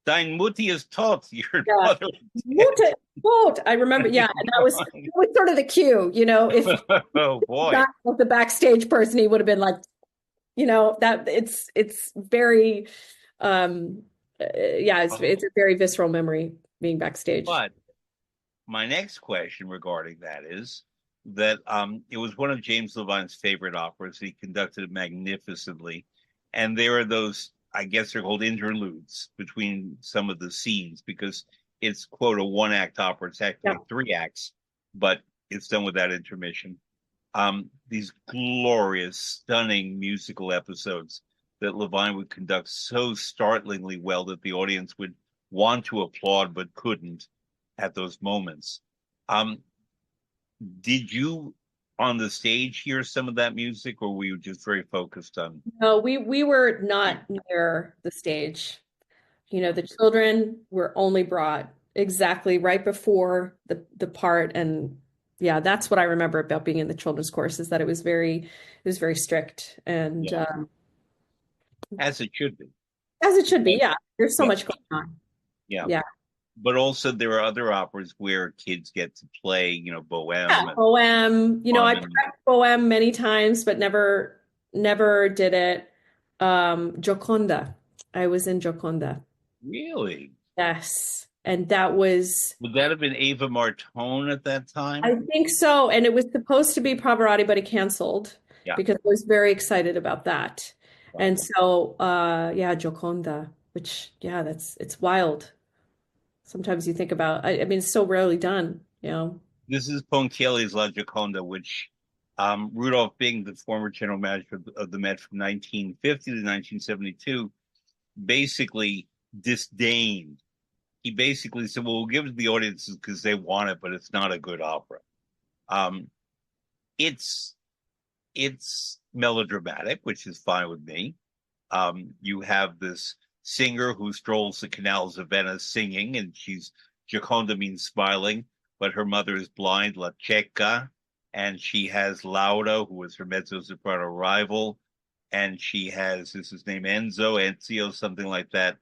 Dein Mutti is tot. Your yeah. mother is dead. Vote, vote. I remember, yeah, and that was sort of the cue, if Oh boy. not like the backstage person, he would have been like, that it's very yeah, it's a very visceral memory being backstage. But my next question regarding that is that it was one of James Levine's favorite operas. He conducted it magnificently. And there are those, I guess they're called interludes between some of the scenes because it's, quote, a one act opera. It's Yeah. actually three acts, but it's done without intermission. These glorious, stunning musical episodes that Levine would conduct so startlingly well that the audience would want to applaud but couldn't at those moments. Um, did you on the stage hear some of that music, or were you just very focused on? No, we were not near the stage. The children were only brought exactly right before the part, and yeah, that's what I remember about being in the children's course is that it was very strict, and Yeah, as it should be. as it should be. But, Yeah, there's so yeah, much going on. yeah. Yeah, But also there are other operas where kids get to play, yeah. Bohème and Poem. I fun and practiced poem many times, but never did it. Gioconda. I was in Gioconda. really. Yes, and that was. Would that have been Ava Martone at that time? I think so. And it was supposed to be Pavarotti, but it canceled Yeah. because I was very excited about that. Right. And so, yeah, Gioconda, which, yeah, it's wild. Sometimes you think about, I mean, it's so rarely done. This is Ponchielli's La Gioconda, which Rudolph Bing, the former general manager of the Met from 1950 to 1972, basically disdained. He basically said, "Well, we'll give it to the audiences because they want it, but it's not a good opera." Um, it's it's melodramatic, which is fine with me. You have this singer who strolls the canals of Venice singing, and she's Gioconda means smiling, but her mother is blind, La Cieca, and she has Laura, who was her mezzo soprano rival, and she has this is named Enzio, something like that,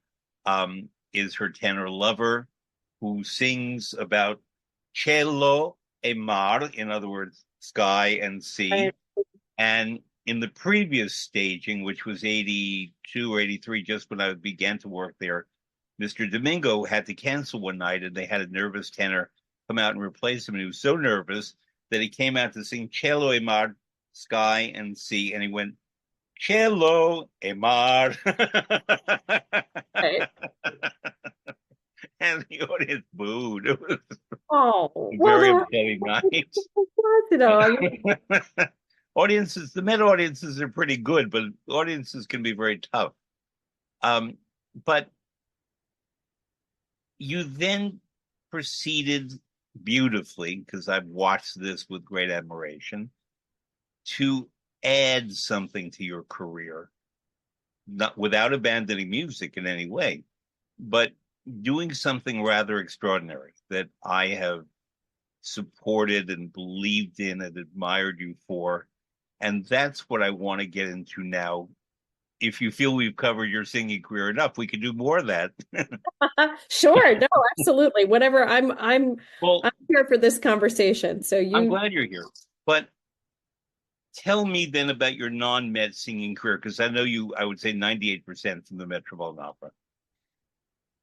is her tenor lover, who sings about cielo e mar, in other words, sky and sea, Right. and in the previous staging, which was 82 or 83, just when I began to work there, Mr. Domingo had to cancel one night and they had a nervous tenor come out and replace him. And he was so nervous that he came out to sing Cielo e Mar, Sky and Sea. And he went, Cielo e Mar. Right. And the audience booed. It was Oh, a well, very upsetting night. you know, Audiences, the Met audiences are pretty good, but audiences can be very tough. But you then proceeded beautifully, because I've watched this with great admiration, to add something to your career, not without abandoning music in any way, but doing something rather extraordinary that I have supported and believed in and admired you for. And that's what I want to get into now. If you feel we've covered your singing career enough, we could do more of that. sure, no, absolutely. Whatever. I'm Well, here for this conversation. So I'm you. glad you're here. But tell me then about your non-Met singing career, because I know you, I would say 98% from the Metropolitan Opera.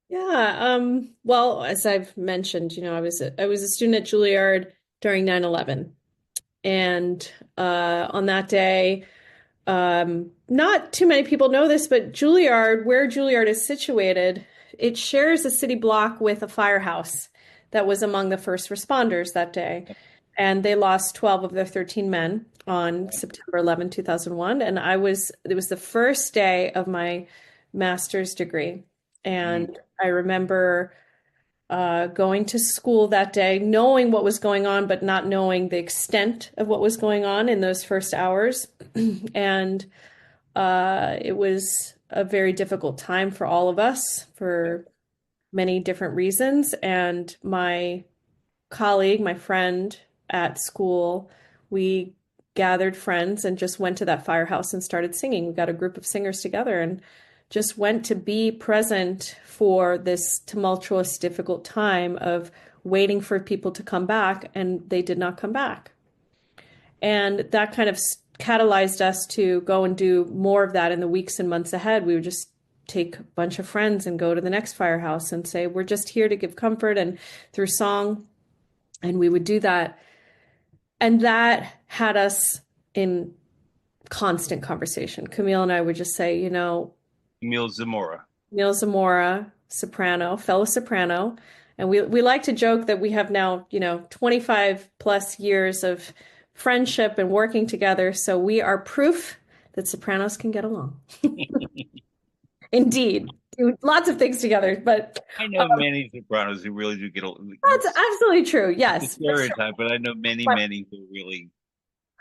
Yeah, well, as I've mentioned, I was a student at Juilliard during 9/11. And on that day, not too many people know this, but Juilliard, where Juilliard is situated, it shares a city block with a firehouse that was among the first responders that day. And they lost 12 of their 13 men on September 11, 2001. And it was the first day of my master's degree. Mm. And I remember going to school that day, knowing what was going on, but not knowing the extent of what was going on in those first hours. And it was a very difficult time for all of us, for many different reasons. And my colleague, my friend at school, we gathered friends and just went to that firehouse and started singing. We got a group of singers together and just went to be present for this tumultuous, difficult time of waiting for people to come back, and they did not come back. And that kind of catalyzed us to go and do more of that in the weeks and months ahead. We would just take a bunch of friends and go to the next firehouse and say, we're just here to give comfort and through song. And we would do that. And that had us in constant conversation. Camille and I would just say, Emil Zamora. Camille Zamora, soprano, fellow soprano. And we like to joke that we have now, 25 plus years of friendship and working together. So we are proof that sopranos can get along. Indeed. Do lots of things together, but I know many sopranos who really do get along. that's absolutely true. It's a Yes. stereotype, but I know many, But many who really,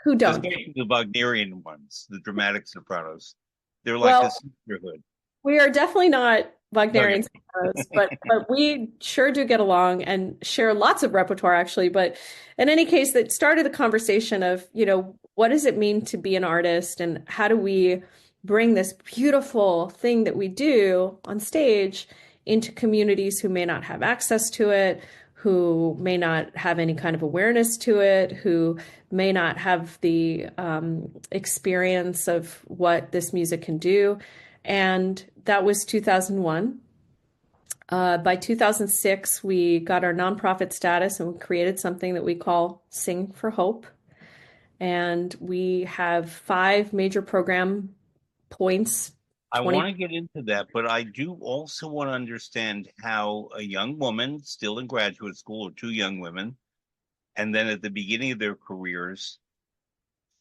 who don't? especially the Wagnerian ones, the dramatic sopranos. They're like a Well, sisterhood. we are definitely not Okay. Wagnerian sopranos, but we sure do get along and share lots of repertoire actually. But in any case, that started the conversation of, what does it mean to be an artist and how do we bring this beautiful thing that we do on stage into communities who may not have access to it, who may not have any kind of awareness to it, who may not have the experience of what this music can do. And that was 2001. By 2006, we got our nonprofit status and we created something that we call Sing for Hope. And we have 5 major program points, I 20. want to get into that, but I do also want to understand how a young woman still in graduate school, or 2 young women, and then at the beginning of their careers,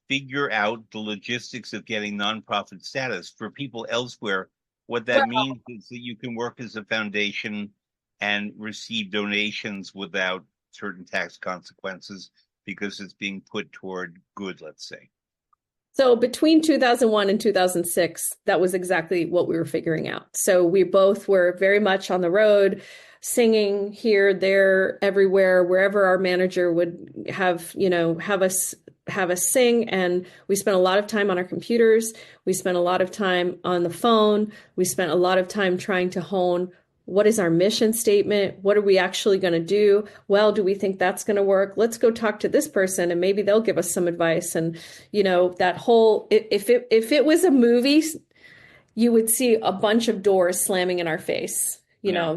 figure out the logistics of getting nonprofit status. For people elsewhere, what that means is that you can work as a foundation and receive donations without certain tax consequences because it's being put toward good, let's say. So between 2001 and 2006, that was exactly what we were figuring out. So we both were very much on the road, singing here, there, everywhere, wherever our manager would have us sing. And we spent a lot of time on our computers. We spent a lot of time on the phone. We spent a lot of time trying to hone what is our mission statement? What are we actually going to do? Well, do we think that's going to work? Let's go talk to this person and maybe they'll give us some advice. And, that whole, if it was a movie, you would see a bunch of doors slamming in our face, Yeah.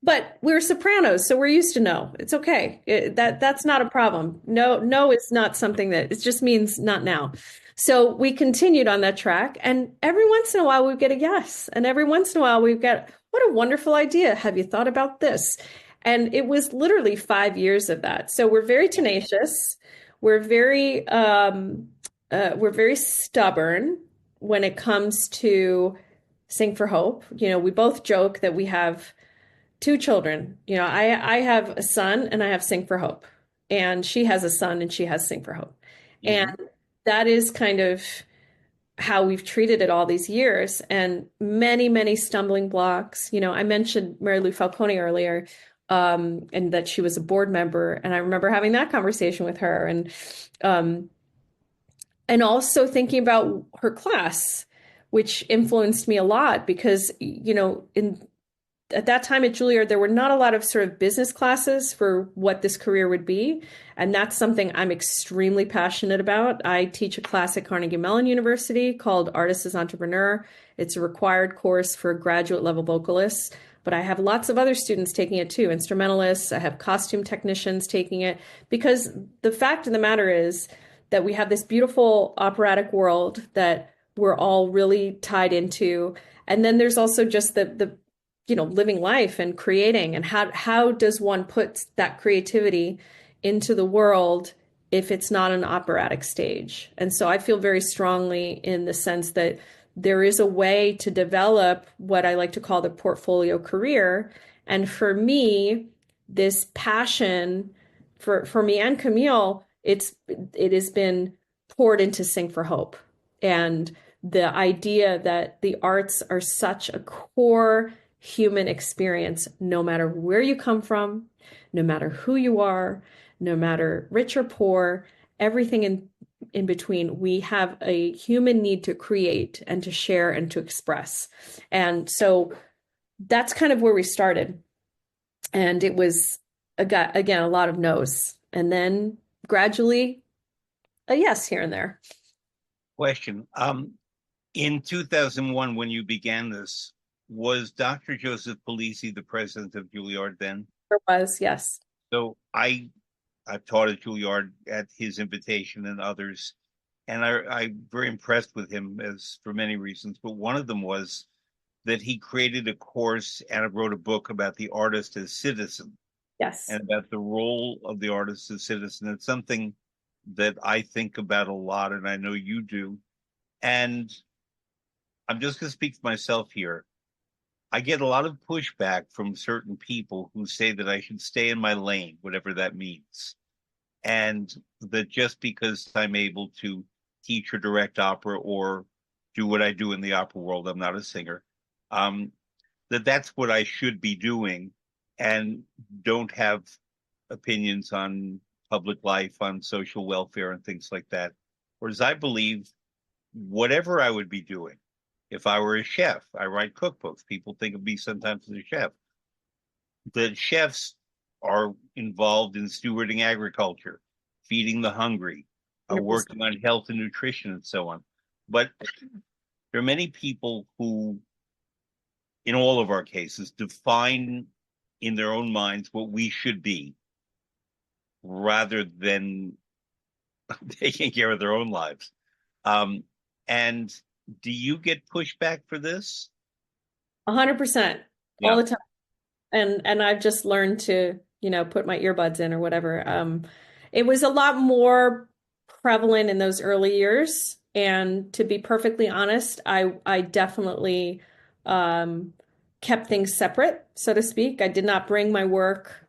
but we're sopranos, so we're used to no. It's okay. That's not a problem. No, no, it's not something that it just means not now. So we continued on that track, and every once in a while we get a yes, and every once in a while we've got what a wonderful idea. Have you thought about this? And it was literally 5 years of that. So we're very tenacious. We're very stubborn when it comes to Sing for Hope. We both joke that we have 2 children. I have a son and I have Sing for Hope. And she has a son and she has Sing for Hope. Mm-hmm. And that is kind of how we've treated it all these years. And many, many stumbling blocks. I mentioned Mary Lou Falcone earlier, and that she was a board member. And I remember having that conversation with her and also thinking about her class, which influenced me a lot because, at that time at Juilliard, there were not a lot of sort of business classes for what this career would be. And that's something I'm extremely passionate about. I teach a class at Carnegie Mellon University called Artist as Entrepreneur. It's a required course for graduate level vocalists, but I have lots of other students taking it too, instrumentalists. I have costume technicians taking it because the fact of the matter is that we have this beautiful operatic world that we're all really tied into. And then there's also just the living life and creating, and how does one put that creativity into the world if it's not an operatic stage? And so I feel very strongly in the sense that there is a way to develop what I like to call the portfolio career. And for me, this passion for me and Camille, it has been poured into Sing for Hope. And the idea that the arts are such a core human experience, no matter where you come from, no matter who you are, no matter rich or poor, everything in between. We have a human need to create and to share and to express. And so that's kind of where we started. And it was, again, a lot of no's. And then gradually a yes here and there. Question. In 2001, when you began this, was Dr. Joseph Polisi the president of Juilliard then? There was, yes. So I've taught at Juilliard at his invitation and others, and I'm very impressed with him as for many reasons. But one of them was that he created a course and wrote a book about the artist as citizen Yes. and about the role of the artist as citizen. It's something that I think about a lot, and I know you do. And I'm just going to speak for myself here. I get a lot of pushback from certain people who say that I should stay in my lane, whatever that means. And that just because I'm able to teach or direct opera or do what I do in the opera world, I'm not a singer, that's what I should be doing and don't have opinions on public life, on social welfare and things like that. Whereas I believe whatever I would be doing, if I were a chef, I write cookbooks. People think of me sometimes as a chef. The chefs are involved in stewarding agriculture, feeding the hungry, 100%. working on health and nutrition and so on. But there are many people who, in all of our cases, define in their own minds what we should be rather than taking care of their own lives. And do you get pushback for this? 100% all Yeah. the time. And I've just learned to, put my earbuds in or whatever. It was a lot more prevalent in those early years. And to be perfectly honest, I definitely kept things separate, so to speak. I did not bring my work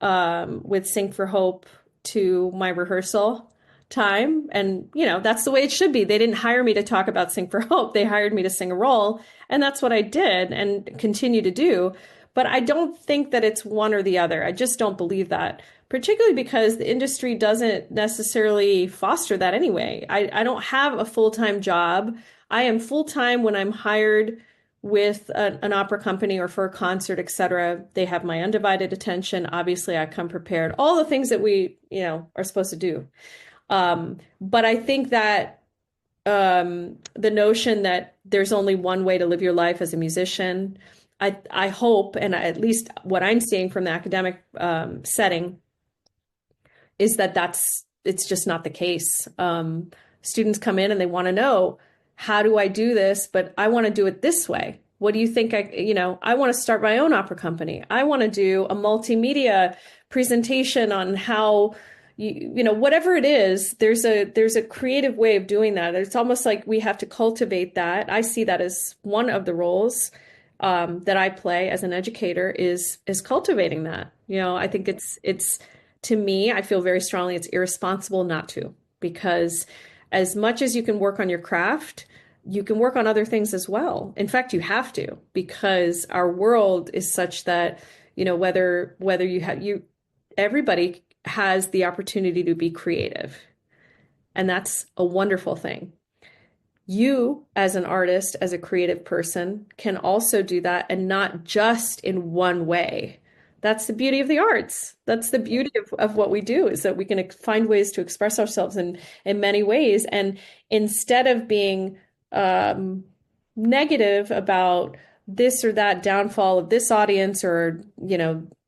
with Sing for Hope to my rehearsal time. And, that's the way it should be. They didn't hire me to talk about Sing for Hope. They hired me to sing a role. And that's what I did and continue to do. But I don't think that it's one or the other. I just don't believe that, particularly because the industry doesn't necessarily foster that anyway. I don't have a full-time job. I am full-time when I'm hired with an opera company or for a concert, etc. They have my undivided attention. Obviously, I come prepared. All the things that we, are supposed to do. But I think that the notion that there's only one way to live your life as a musician, I hope, and at least what I'm seeing from the academic setting, is that it's just not the case. Students come in and they want to know, how do I do this? But I want to do it this way. What do you think? I want to start my own opera company. I want to do a multimedia presentation on how, whatever it is, there's a creative way of doing that. It's almost like we have to cultivate that. I see that as one of the roles that I play as an educator is cultivating that. I think it's to me, I feel very strongly it's irresponsible not to, because as much as you can work on your craft, you can work on other things as well. In fact, you have to, because our world is such that, whether everybody has the opportunity to be creative. And that's a wonderful thing. You, as an artist, as a creative person, can also do that, and not just in one way. That's the beauty of the arts. That's the beauty of what we do, is that we can find ways to express ourselves in many ways. And instead of being negative about this or that downfall of this audience, or,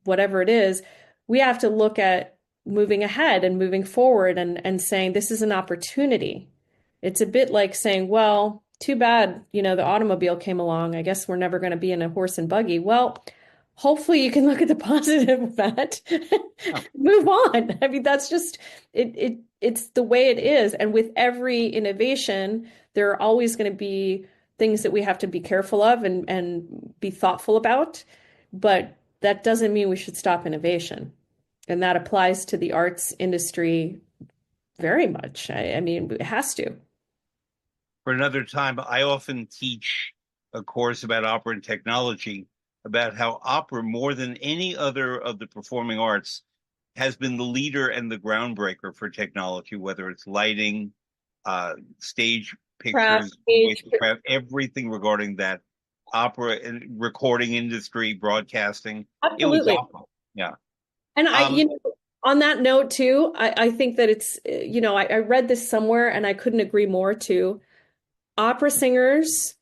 whatever it is, we have to look at moving ahead and moving forward and saying, this is an opportunity. It's a bit like saying, well, too bad, the automobile came along. I guess we're never going to be in a horse and buggy. Well, hopefully you can look at the positive of that, move on. I mean, that's just it's the way it is. And with every innovation, there are always going to be things that we have to be careful of and be thoughtful about. But that doesn't mean we should stop innovation. And that applies to the arts industry very much. I mean, it has to. For another time, I often teach a course about opera and technology, about how opera, more than any other of the performing arts, has been the leader and the groundbreaker for technology, whether it's lighting, stage Craft, pictures, age, craft, everything regarding that opera and recording industry, broadcasting. It was absolutely. opera. Yeah. And Um, on that note too, I think that it's, I read this somewhere and I couldn't agree more too. Opera singers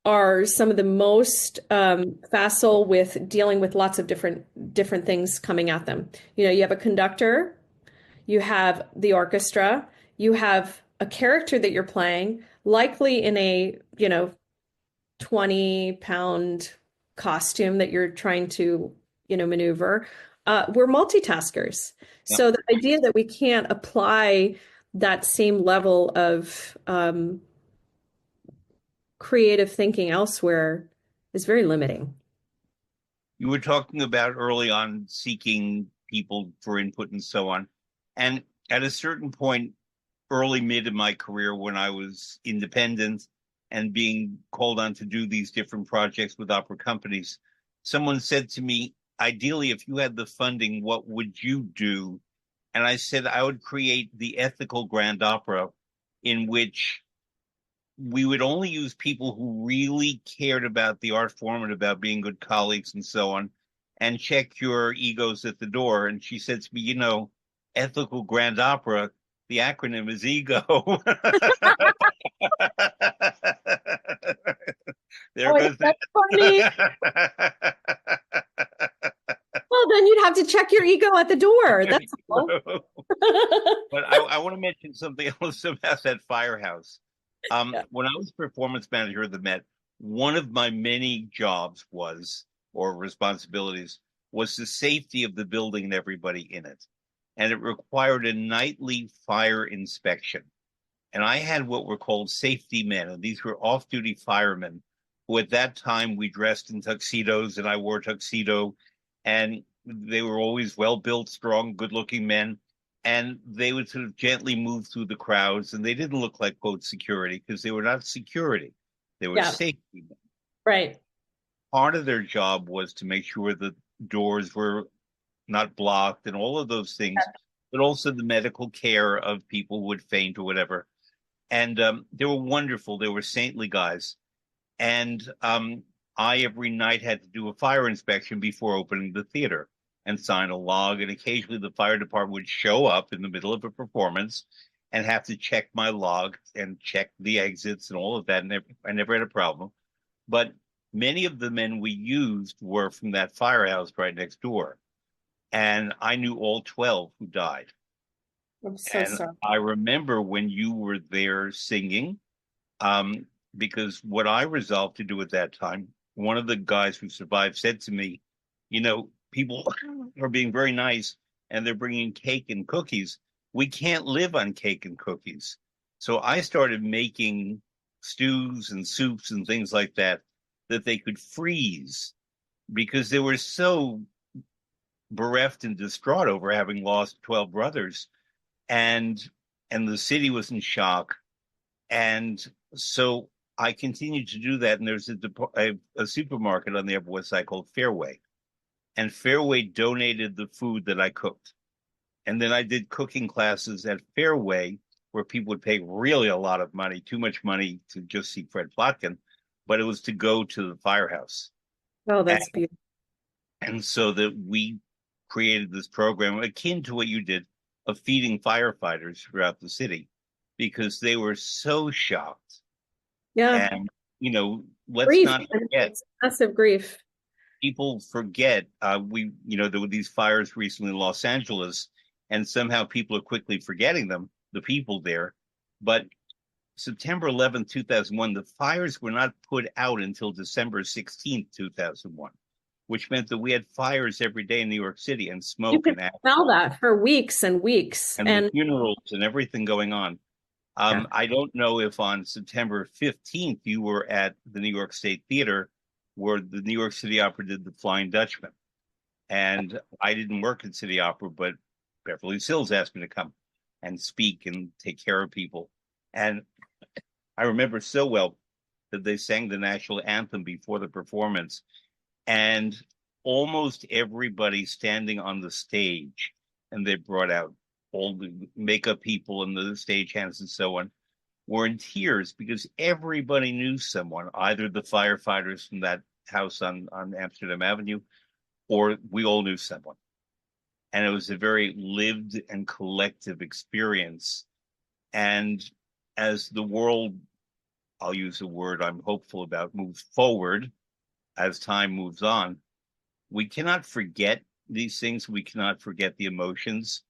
are some of the most facile with dealing with lots of different things coming at them. You have a conductor, you have the orchestra, you have a character that you're playing, likely in a, 20-pound costume that you're trying to, maneuver. We're multitaskers. yeah. So the idea that we can't apply that same level of creative thinking elsewhere is very limiting. You were talking about early on seeking people for input and so on. And at a certain point, early mid in my career, when I was independent and being called on to do these different projects with opera companies, someone said to me, ideally, if you had the funding, what would you do? And I said, I would create the ethical grand opera in which we would only use people who really cared about the art form and about being good colleagues and so on, and check your egos at the door. And she said to me, ethical grand opera, the acronym is ego. There Oh, goes that's funny. that. Well, then you'd have to check your ego at the door. That's all. But I want to mention something else about that firehouse. Yeah. When I was performance manager of the Met, one of my many jobs or responsibilities, was the safety of the building and everybody in it. And it required a nightly fire inspection. And I had what were called safety men, and these were off-duty firemen who at that time we dressed in tuxedos, and I wore a tuxedo, and they were always well-built, strong, good-looking men. And they would sort of gently move through the crowds, and they didn't look like, quote, security, because they were not security. They were Yeah, safety men. right. Part of their job was to make sure the doors were not blocked and all of those things, but also the medical care of people who would faint or whatever. And they were wonderful. They were saintly guys. And I every night had to do a fire inspection before opening the theater and sign a log. And occasionally the fire department would show up in the middle of a performance and have to check my log and check the exits and all of that. And I never had a problem. But many of the men we used were from that firehouse right next door. And I knew all 12 who died. I'm so And sorry. I remember when you were there singing, um, because what I resolved to do at that time, one of the guys who survived said to me, people are being very nice and they're bringing cake and cookies. We can't live on cake and cookies. So I started making stews and soups and things like that they could freeze because they were so bereft and distraught over having lost 12 brothers, and the city was in shock. And so I continued to do that. And there's a supermarket on the Upper West Side called Fairway. And Fairway donated the food that I cooked. And then I did cooking classes at Fairway where people would pay really a lot of money, too much money to just see Fred Plotkin, but it was to go to the firehouse. Oh, And, that's beautiful. and so that we created this program akin to what you did of feeding firefighters throughout the city because they were so shocked. Yeah, And, let's grief. not forget, It's massive grief. people forget, there were these fires recently in Los Angeles, and somehow people are quickly forgetting them, the people there. But September 11th, 2001, the fires were not put out until December 16th, 2001, which meant that we had fires every day in New York City and You smoke could and ash smell that for weeks and weeks. and the And funerals and everything going on. yeah. I don't know if on September 15th you were at the New York State Theater where the New York City Opera did The Flying Dutchman. And I didn't work at City Opera, but Beverly Sills asked me to come and speak and take care of people. And I remember so well that they sang the national anthem before the performance. and almost everybody standing on the stage, and they brought out all the makeup people and the stagehands and so on, were in tears because everybody knew someone, either the firefighters from that house on Amsterdam Avenue, or we all knew someone. And it was a very lived and collective experience. And as the world, I'll use a word I'm hopeful about, moves forward, as time moves on, we cannot forget these things. We cannot forget the emotions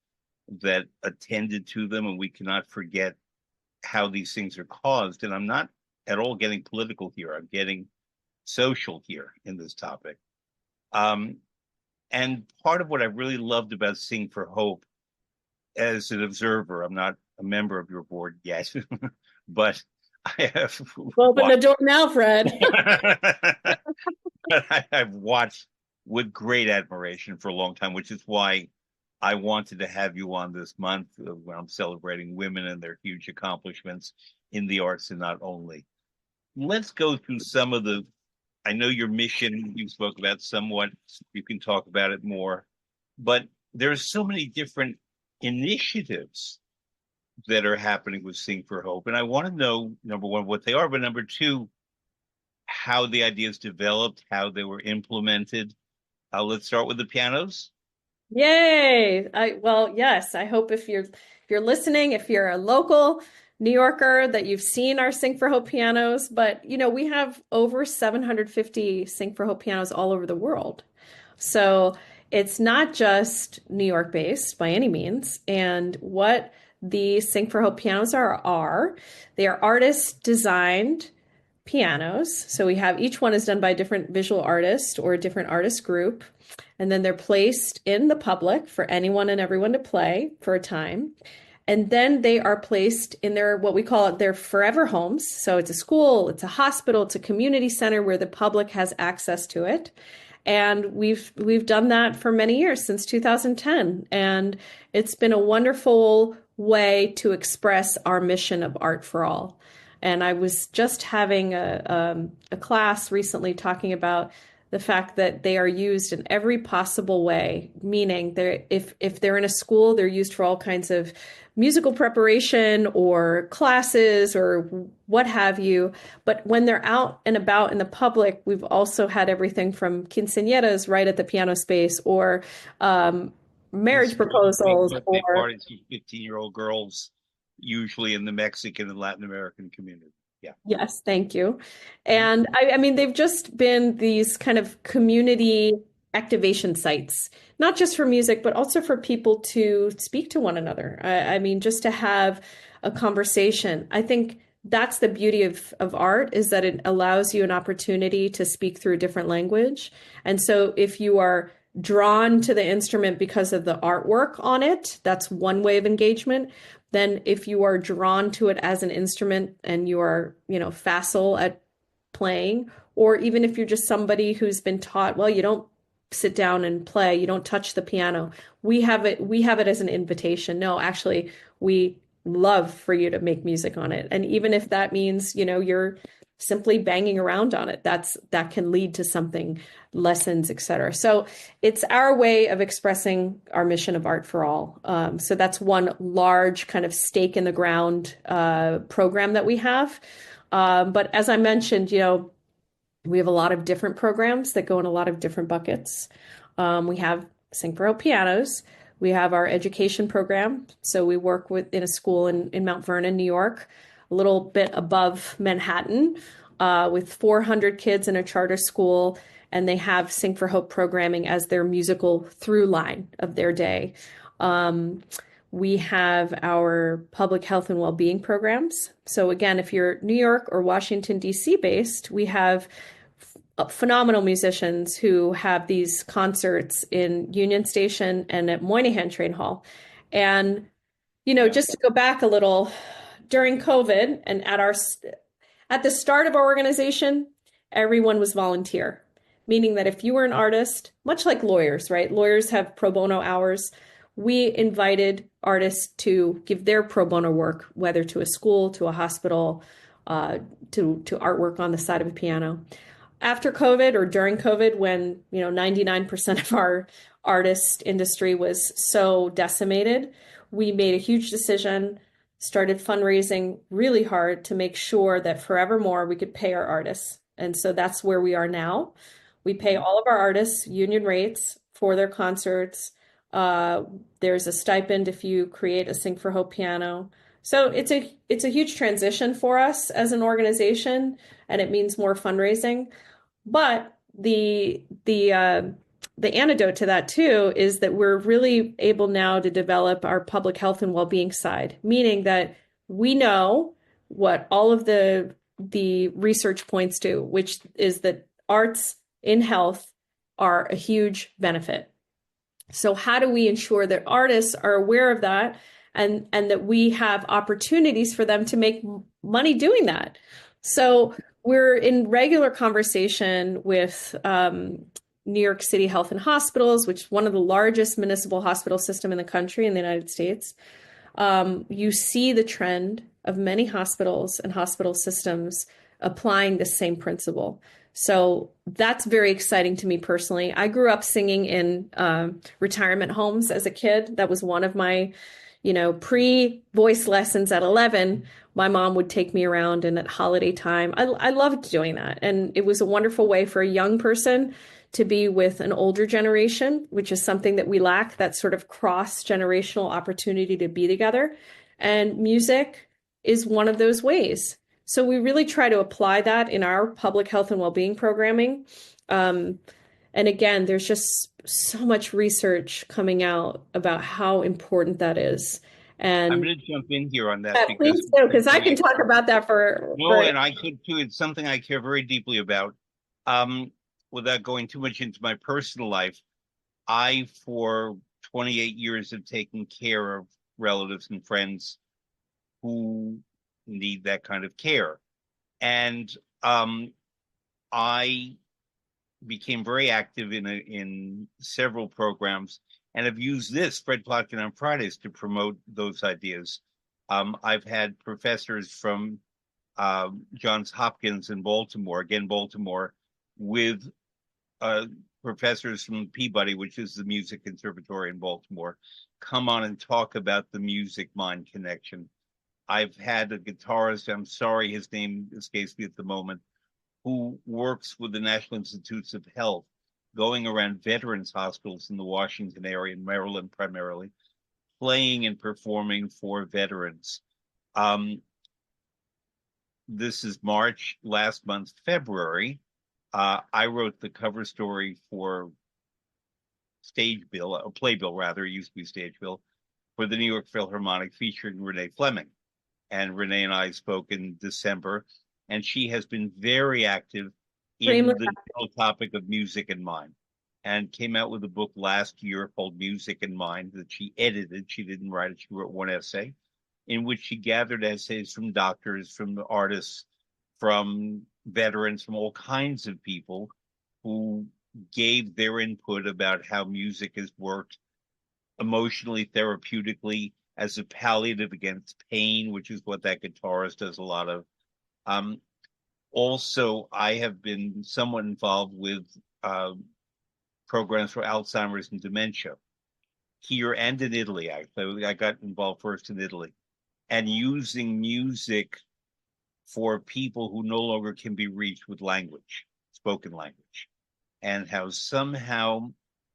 that attended to them, and we cannot forget how these things are caused. And I'm not at all getting political here. I'm getting social here in this topic. And part of what I really loved about Sing for Hope as an observer, I'm not a member of your board yet, but I have Open the door now, Fred. but I've watched with great admiration for a long time, which is why I wanted to have you on this month when I'm celebrating women and their huge accomplishments in the arts and not only. Let's go through some of the, I know your mission you spoke about somewhat, you can talk about it more, but there's so many different initiatives that are happening with Sing for Hope. And I want to know, number one, what they are, but number two, how the ideas developed, how they were implemented. Let's start with the pianos. Yay. Well, yes, I hope if you're listening, if you're a local New Yorker, that you've seen our Sing for Hope pianos, but we have over 750 Sing for Hope pianos all over the world. So it's not just New York based by any means. And what the Sing for Hope pianos are they are artist designed pianos. So we have each one is done by a different visual artist or a different artist group. And then they're placed in the public for anyone and everyone to play for a time. And then they are placed in their, what we call it, their forever homes. So it's a school, it's a hospital, it's a community center where the public has access to it. And we've done that for many years, since 2010. And it's been a wonderful way to express our mission of art for all. And I was just having a class recently talking about the fact that they are used in every possible way, meaning if they're in a school, they're used for all kinds of musical preparation or classes or what have you. But when they're out and about in the public, we've also had everything from quinceañeras right at the piano space, or marriage proposals, Birthday or parties for 15-year-old girls, usually in the Mexican and Latin American community. Yeah. yes, thank you. And I mean, they've just been these kind of community activation sites, not just for music, but also for people to speak to one another. I mean, just to have a conversation. I think that's the beauty of art, is that it allows you an opportunity to speak through a different language. And so if you are drawn to the instrument because of the artwork on it, that's one way of engagement. Then if you are drawn to it as an instrument and you are, facile at playing, or even if you're just somebody who's been taught, well, you don't sit down and play, you don't touch the piano. We have it as an invitation. No, actually, we love for you to make music on it. And even if that means, you're simply banging around on it, that can lead to something, lessons, etc. So it's our way of expressing our mission of art for all. So that's one large kind of stake in the ground program that we have. But as I mentioned, we have a lot of different programs that go in a lot of different buckets. We have Sing for Hope pianos. We have our education program. So we work in a school in Mount Vernon, New York, a little bit above Manhattan, with 400 kids in a charter school. And they have Sing for Hope programming as their musical through line of their day. We have our public health and well-being programs. So again, if you're New York or Washington, D.C. based, we have phenomenal musicians who have these concerts in Union Station and at Moynihan Train Hall. And, just to go back a little, during COVID and at the start of our organization, everyone was volunteer, meaning that if you were an artist, much like lawyers, right? Lawyers have pro bono hours. We invited artists to give their pro bono work, whether to a school, to a hospital, to artwork on the side of a piano. after COVID or during COVID, when 99% of our artist industry was so decimated, we made a huge decision, started fundraising really hard to make sure that forevermore we could pay our artists. And so that's where we are now. We pay Mhm. all of our artists union rates for their concerts. Uh, there's a stipend if you create a Sing for Hope piano. So it's a huge transition for us as an organization, and it means more fundraising. But the antidote to that too is that we're really able now to develop our public health and well-being side, meaning that we know what all of the research points to, which is that arts in health are a huge benefit. So how do we ensure that artists are aware of that and that we have opportunities for them to make money doing that? So we're in regular conversation with New York City Health and Hospitals, which is one of the largest municipal hospital system in the country in the United States. You see the trend of many hospitals and hospital systems applying the same principle. So that's very exciting to me personally. I grew up singing in retirement homes as a kid. That was one of my, pre-voice lessons at 11. My mom would take me around, and at holiday time, I loved doing that. And it was a wonderful way for a young person to be with an older generation, which is something that we lack, that sort of cross-generational opportunity to be together. And music is one of those ways. So we really try to apply that in our public health and well-being programming. And again, there's just so much research coming out about how important that is. I'm And going to jump in here on that yeah, because please do, it's because I something can talk about that no, and I could too. It's something I care very deeply about. Um, Without going too much into my personal life, I, for 28 years, have taken care of relatives and friends who need that kind of care. And I became very active in several programs and have used this Fred Plotkin on Fridays to promote those ideas. I've had professors from Johns Hopkins in Baltimore, again Baltimore, with uh, professors from Peabody, which is the music conservatory in Baltimore, come on and talk about the music mind connection. I've had a guitarist, I'm sorry his name escapes me at the moment, who works with the National Institutes of Health, going around veterans hospitals in the Washington area, in Maryland primarily, playing and performing for veterans. Um, this is March, last month, February. I wrote the cover story for Stage Bill, a Playbill rather, it used to be Stage Bill, for the New York Philharmonic featuring Renee Fleming. And Renee and I spoke in December, and she has been very active extremely. in the topic of music in mind, and came out with a book last year called Music in Mind that she edited. She didn't write it, she wrote one essay in which she gathered essays from doctors, from artists, from veterans, from all kinds of people who gave their input about how music has worked emotionally, therapeutically, as a palliative against pain, which is what that guitarist does a lot of. Um, Also, I have been somewhat involved with programs for Alzheimer's and dementia here and in Italy. Actually, I got involved first in Italy, and using music for people who no longer can be reached with language, spoken language, and how somehow,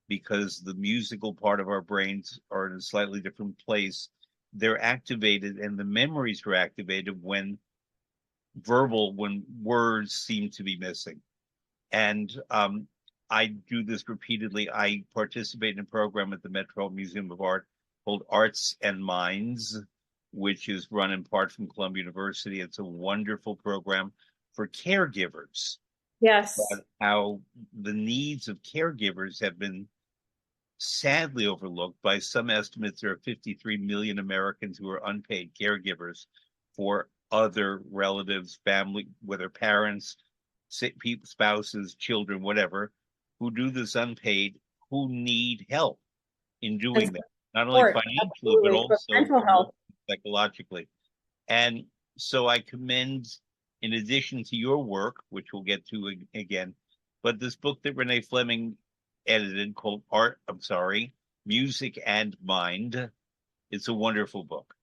because the musical part of our brains are in a slightly different place, they're activated and the memories are activated when words seem to be missing. And I do this repeatedly. I participate in a program at the Metro Museum of Art called Arts and Minds, which is run in part from Columbia University. It's a wonderful program for caregivers, Yes. about how the needs of caregivers have been sadly overlooked. By some estimates, there are 53 million Americans who are unpaid caregivers for other relatives, family, whether parents, spouses, children, whatever, who do this unpaid, who need help in And doing that, not only support, financially, but absolutely, for also mental health. psychologically. And so I commend in addition to your work, which we'll get to again, but this book that Renee Fleming edited called Music and Mind. It's a wonderful book.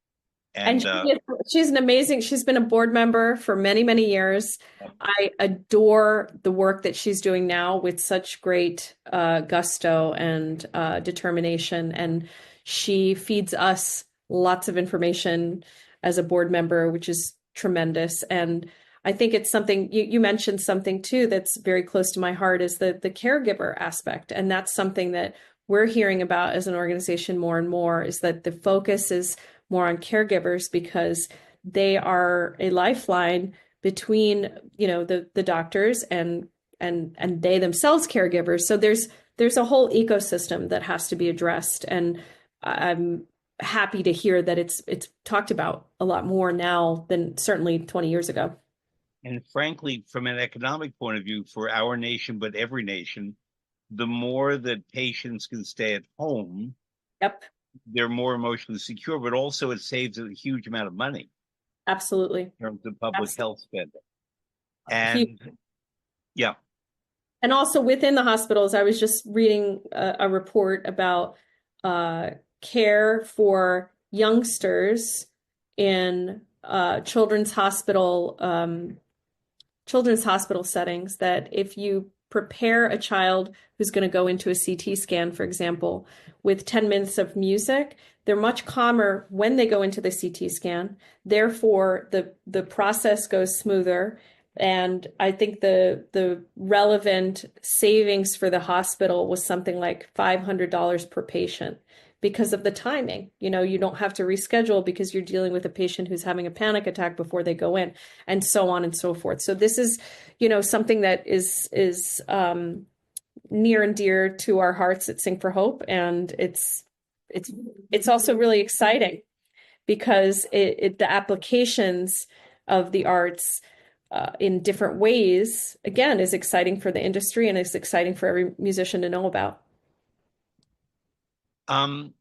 And And she's an amazing, she's been a board member for many, many years. I adore the work that she's doing now with such great gusto and determination. And she feeds us lots of information as a board member, which is tremendous. And I think it's something you mentioned something too that's very close to my heart is the caregiver aspect. And that's something that we're hearing about as an organization more and more is that the focus is more on caregivers because they are a lifeline between, the doctors and they themselves caregivers. So there's a whole ecosystem that has to be addressed. And I'm happy to hear that it's talked about a lot more now than certainly 20 years ago. and frankly, from an economic point of view, for our nation, but every nation, the more that patients can stay at home, Yep, they're more emotionally secure, but also it saves a huge amount of money absolutely. in terms of public Absolutely. health spending. And yeah, And also within the hospitals, I was just reading a report about care for youngsters in children's hospital settings. That if you prepare a child who's going to go into a CT scan, for example, with 10 minutes of music, they're much calmer when they go into the CT scan. Therefore, the process goes smoother. And I think the relevant savings for the hospital was something like $500 per patient because of the timing. You don't have to reschedule because you're dealing with a patient who's having a panic attack before they go in, and so on and so forth. So this is, something that is near and dear to our hearts at Sing for Hope, and it's also really exciting because the applications of the arts in different ways, again, is exciting for the industry and is exciting for every musician to know about. um,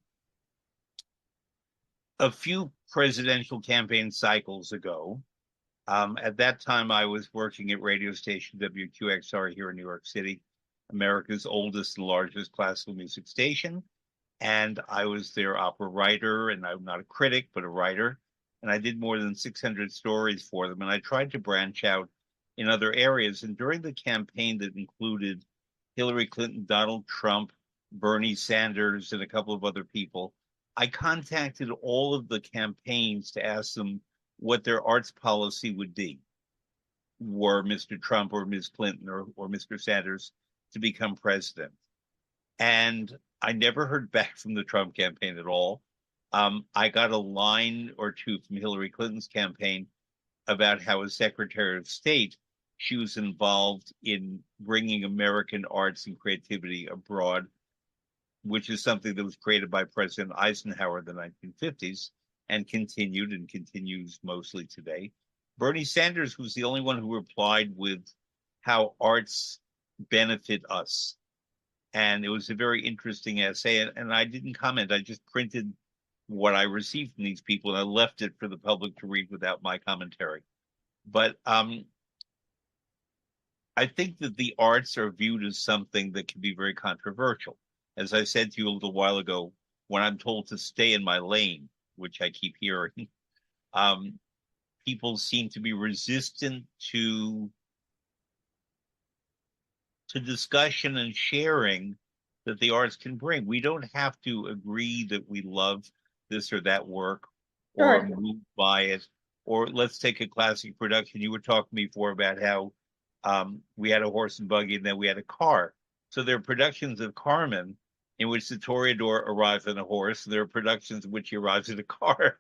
a few presidential campaign cycles ago, at that time I was working at radio station WQXR here in New York City, America's oldest and largest classical music station. And I was their opera writer, and I'm not a critic, but a writer. And I did more than 600 stories for them. And I tried to branch out in other areas. And during the campaign that included Hillary Clinton, Donald Trump, Bernie Sanders, and a couple of other people, I contacted all of the campaigns to ask them what their arts policy would be were Mr. Trump or Ms. Clinton or Mr. Sanders to become president. And I never heard back from the Trump campaign at all. I got a line or two from Hillary Clinton's campaign about how, as Secretary of State, she was involved in bringing American arts and creativity abroad, which is something that was created by President Eisenhower in the 1950s and continued and continues mostly today. Bernie Sanders was the only one who replied with how arts benefit us. And it was a very interesting essay. And I didn't comment. I just printed what I received from these people and I left it for the public to read without my commentary. But I think that the arts are viewed as something that can be very controversial. As I said to you a little while ago, when I'm told to stay in my lane, which I keep hearing, um, people seem to be resistant to discussion and sharing that the arts can bring. We don't have to agree that we love this or that work or are Sure. moved by it. Or let's take a classic production. You were talking before about how we had a horse and buggy and then we had a car. So there are productions of Carmen in which the Toreador arrives on a horse. There are productions in which he arrives in a car.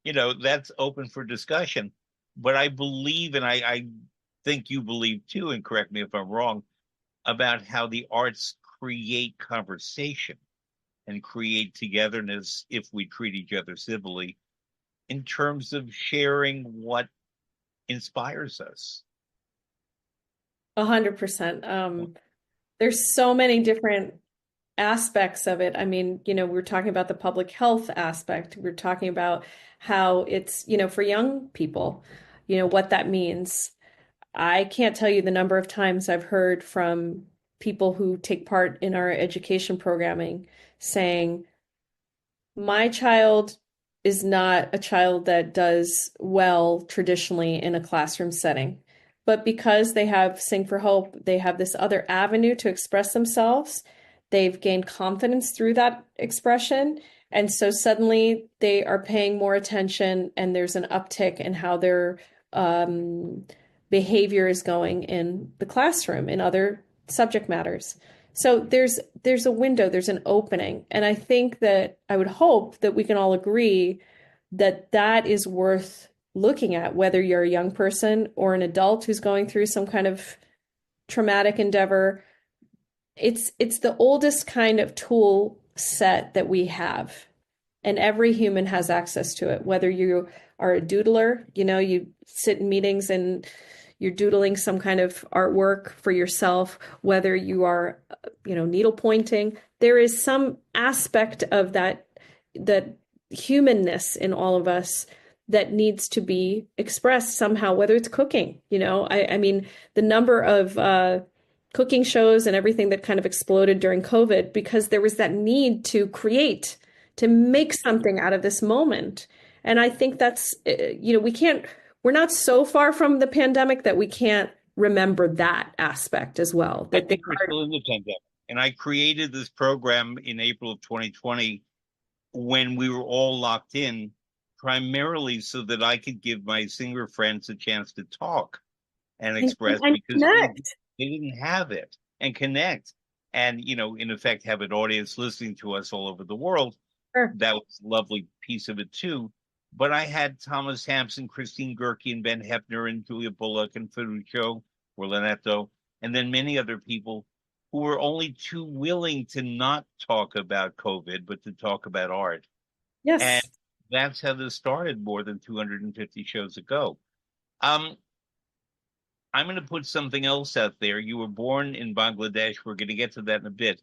That's open for discussion. But I believe, and I think you believe too, and correct me if I'm wrong, about how the arts create conversation and create togetherness if we treat each other civilly in terms of sharing what inspires us. 100%. There's so many different aspects of it. I mean, we're talking about the public health aspect. We're talking about how it's, for young people, what that means. I can't tell you the number of times I've heard from people who take part in our education programming saying, my child is not a child that does well traditionally in a classroom setting. But because they have Sing for Hope, they have this other avenue to express themselves. They've gained confidence through that expression. And so suddenly they are paying more attention, and there's an uptick in how their um, behavior is going in the classroom in other subject matters. So there's a window, there's an opening, and I think that I would hope that we can all agree that that is worth looking at, whether you're a young person or an adult who's going through some kind of traumatic endeavor. It's the oldest kind of tool set that we have, and every human has access to it, whether you are a doodler, you sit in meetings and you're doodling some kind of artwork for yourself, whether you are, needle pointing. There is some aspect of that humanness in all of us that needs to be expressed somehow, whether it's cooking. I mean, the number of cooking shows and everything that kind of exploded during COVID because there was that need to create, to make something out of this moment. And I think that's, we're not so far from the pandemic that we can't remember that aspect as well. I think we're still in the pandemic. And I created this program in April of 2020 when we were all locked in, primarily so that I could give my singer friends a chance to talk and express and because connect. they didn't have it, and connect. And, in effect, have an audience listening to us all over the world. Sure. That was a lovely piece of it, too. But I had Thomas Hampson, Christine Gerke, and Ben Hefner, and Julia Bullock, and Ferruccio, or Lynetto, and then many other people who were only too willing to not talk about COVID, but to talk about art. And Yes. that's how this started more than 250 shows ago. I'm going to put something else out there. You were born in Bangladesh. We're going to get to that in a bit.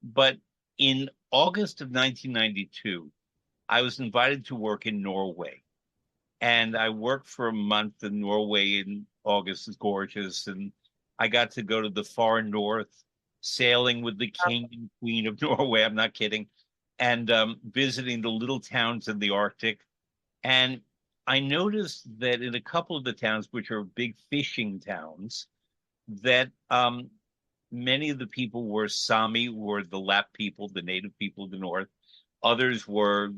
But in August of 1992, I was invited to work in Norway. And I worked for a month in Norway in August. Is gorgeous. And I got to go to the far north, sailing with the king and queen of Norway. I'm not kidding. And visiting the little towns in the Arctic. And I noticed that in a couple of the towns, which are big fishing towns, that many of the people were Sami, were the Lap people, the native people of the north. Others were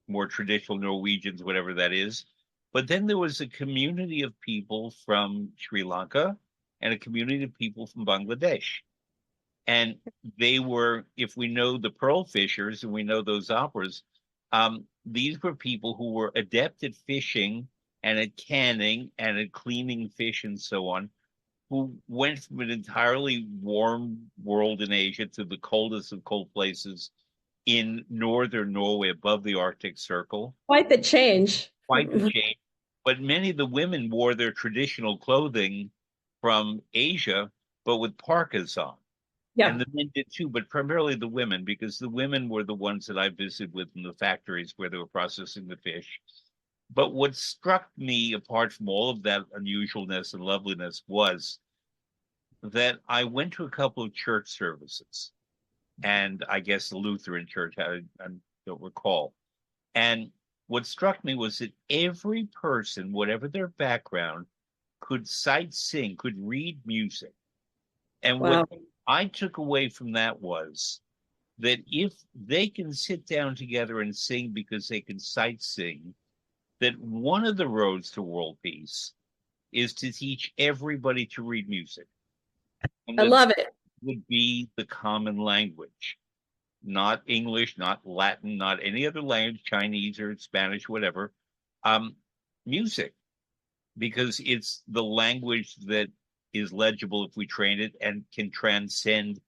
more traditional Norwegians, whatever that is. But then there was a community of people from Sri Lanka and a community of people from Bangladesh. And they were, if we know the Pearl Fishers and we know those operas, these were people who were adept at fishing and at canning and at cleaning fish and so on, who went from an entirely warm world in Asia to the coldest of cold places in northern Norway above the Arctic Circle. Quite the change. Quite the change. But many of the women wore their traditional clothing from Asia, but with parkas on. Yeah. And the men did too, but primarily the women, because the women were the ones that I visited with in the factories where they were processing the fish. But what struck me, apart from all of that unusualness and loveliness, was that I went to a couple of church services, and I guess the Lutheran church, I don't recall. And what struck me was that every person, whatever their background, could sight sing, could read music. And Wow. what I took away from that was that if they can sit down together and sing because they can sight sing, that one of the roads to world peace is to teach everybody to read music. And I love it. would be the common language, not English, not Latin, not any other language, Chinese or Spanish, whatever, music, because it's the language that is legible if we train it and can transcend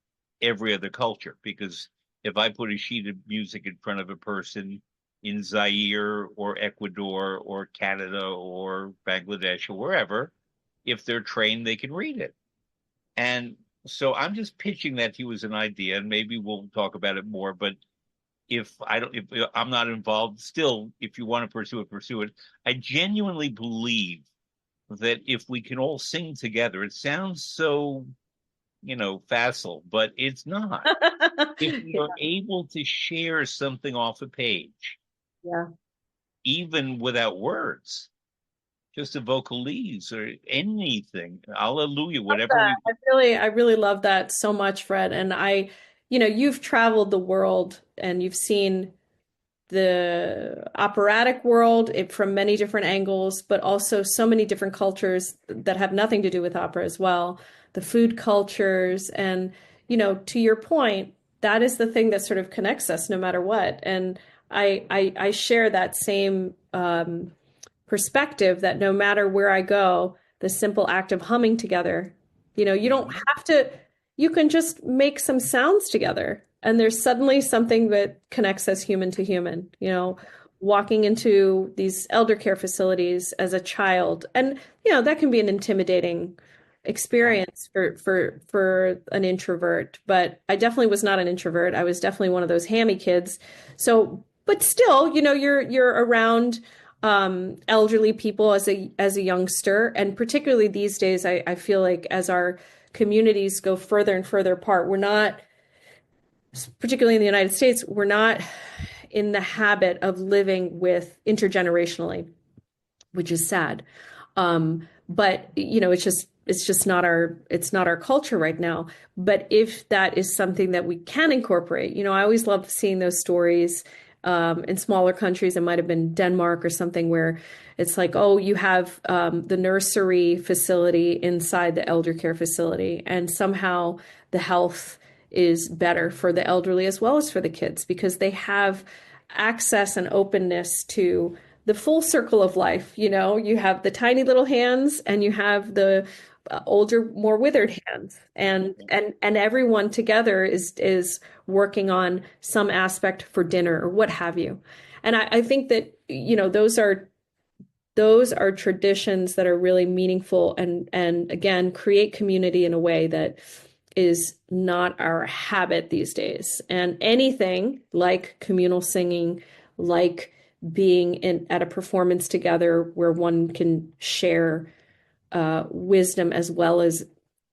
every other culture. Because if I put a sheet of music in front of a person in Zaire or Ecuador or Canada or Bangladesh or wherever, if they're trained, they can read it. And so I'm just pitching that to you as an idea, and maybe we'll talk about it more. But if I'm not involved, still, if you want to pursue it, pursue it. I genuinely believe that if we can all sing together, it sounds so, facile, but it's not. If we are able to share something off a page, Yeah. even without words, just a vocalese or anything, hallelujah, whatever That. we. I really love that so much, Fred. And you've traveled the world and you've seen the operatic world from many different angles, but also so many different cultures that have nothing to do with opera as well. The food cultures, and to your point, that is the thing that sort of connects us no matter what. And I share that same perspective that no matter where I go, the simple act of humming together, you don't Mhm. have to, you can just make some sounds together. And there's suddenly something that connects us human to human, walking into these elder care facilities as a child. And, that can be an intimidating Yeah. experience for an introvert, but I definitely was not an introvert. I was definitely one of those hammy kids. So, but still, you're around elderly people as a youngster, and particularly these days, I feel like as our communities go further and further apart, we're not, particularly in the United States, we're not in the habit of living with intergenerationally, which is sad. But it's just not our culture right now. But if that is something that we can incorporate, I always love seeing those stories in smaller countries. It might have been Denmark or something where it's like, oh, you have the nursery facility inside the elder care facility, and somehow the health is better for the elderly as well as for the kids because they have access and openness to the full circle of life. You have the tiny little hands and you have the older, more withered hands, and everyone together is working on some aspect for dinner or what have you. And I think that those are traditions that are really meaningful and again create community in a way that is not our habit these days. And anything like communal singing, like being at a performance together where one can share wisdom as well as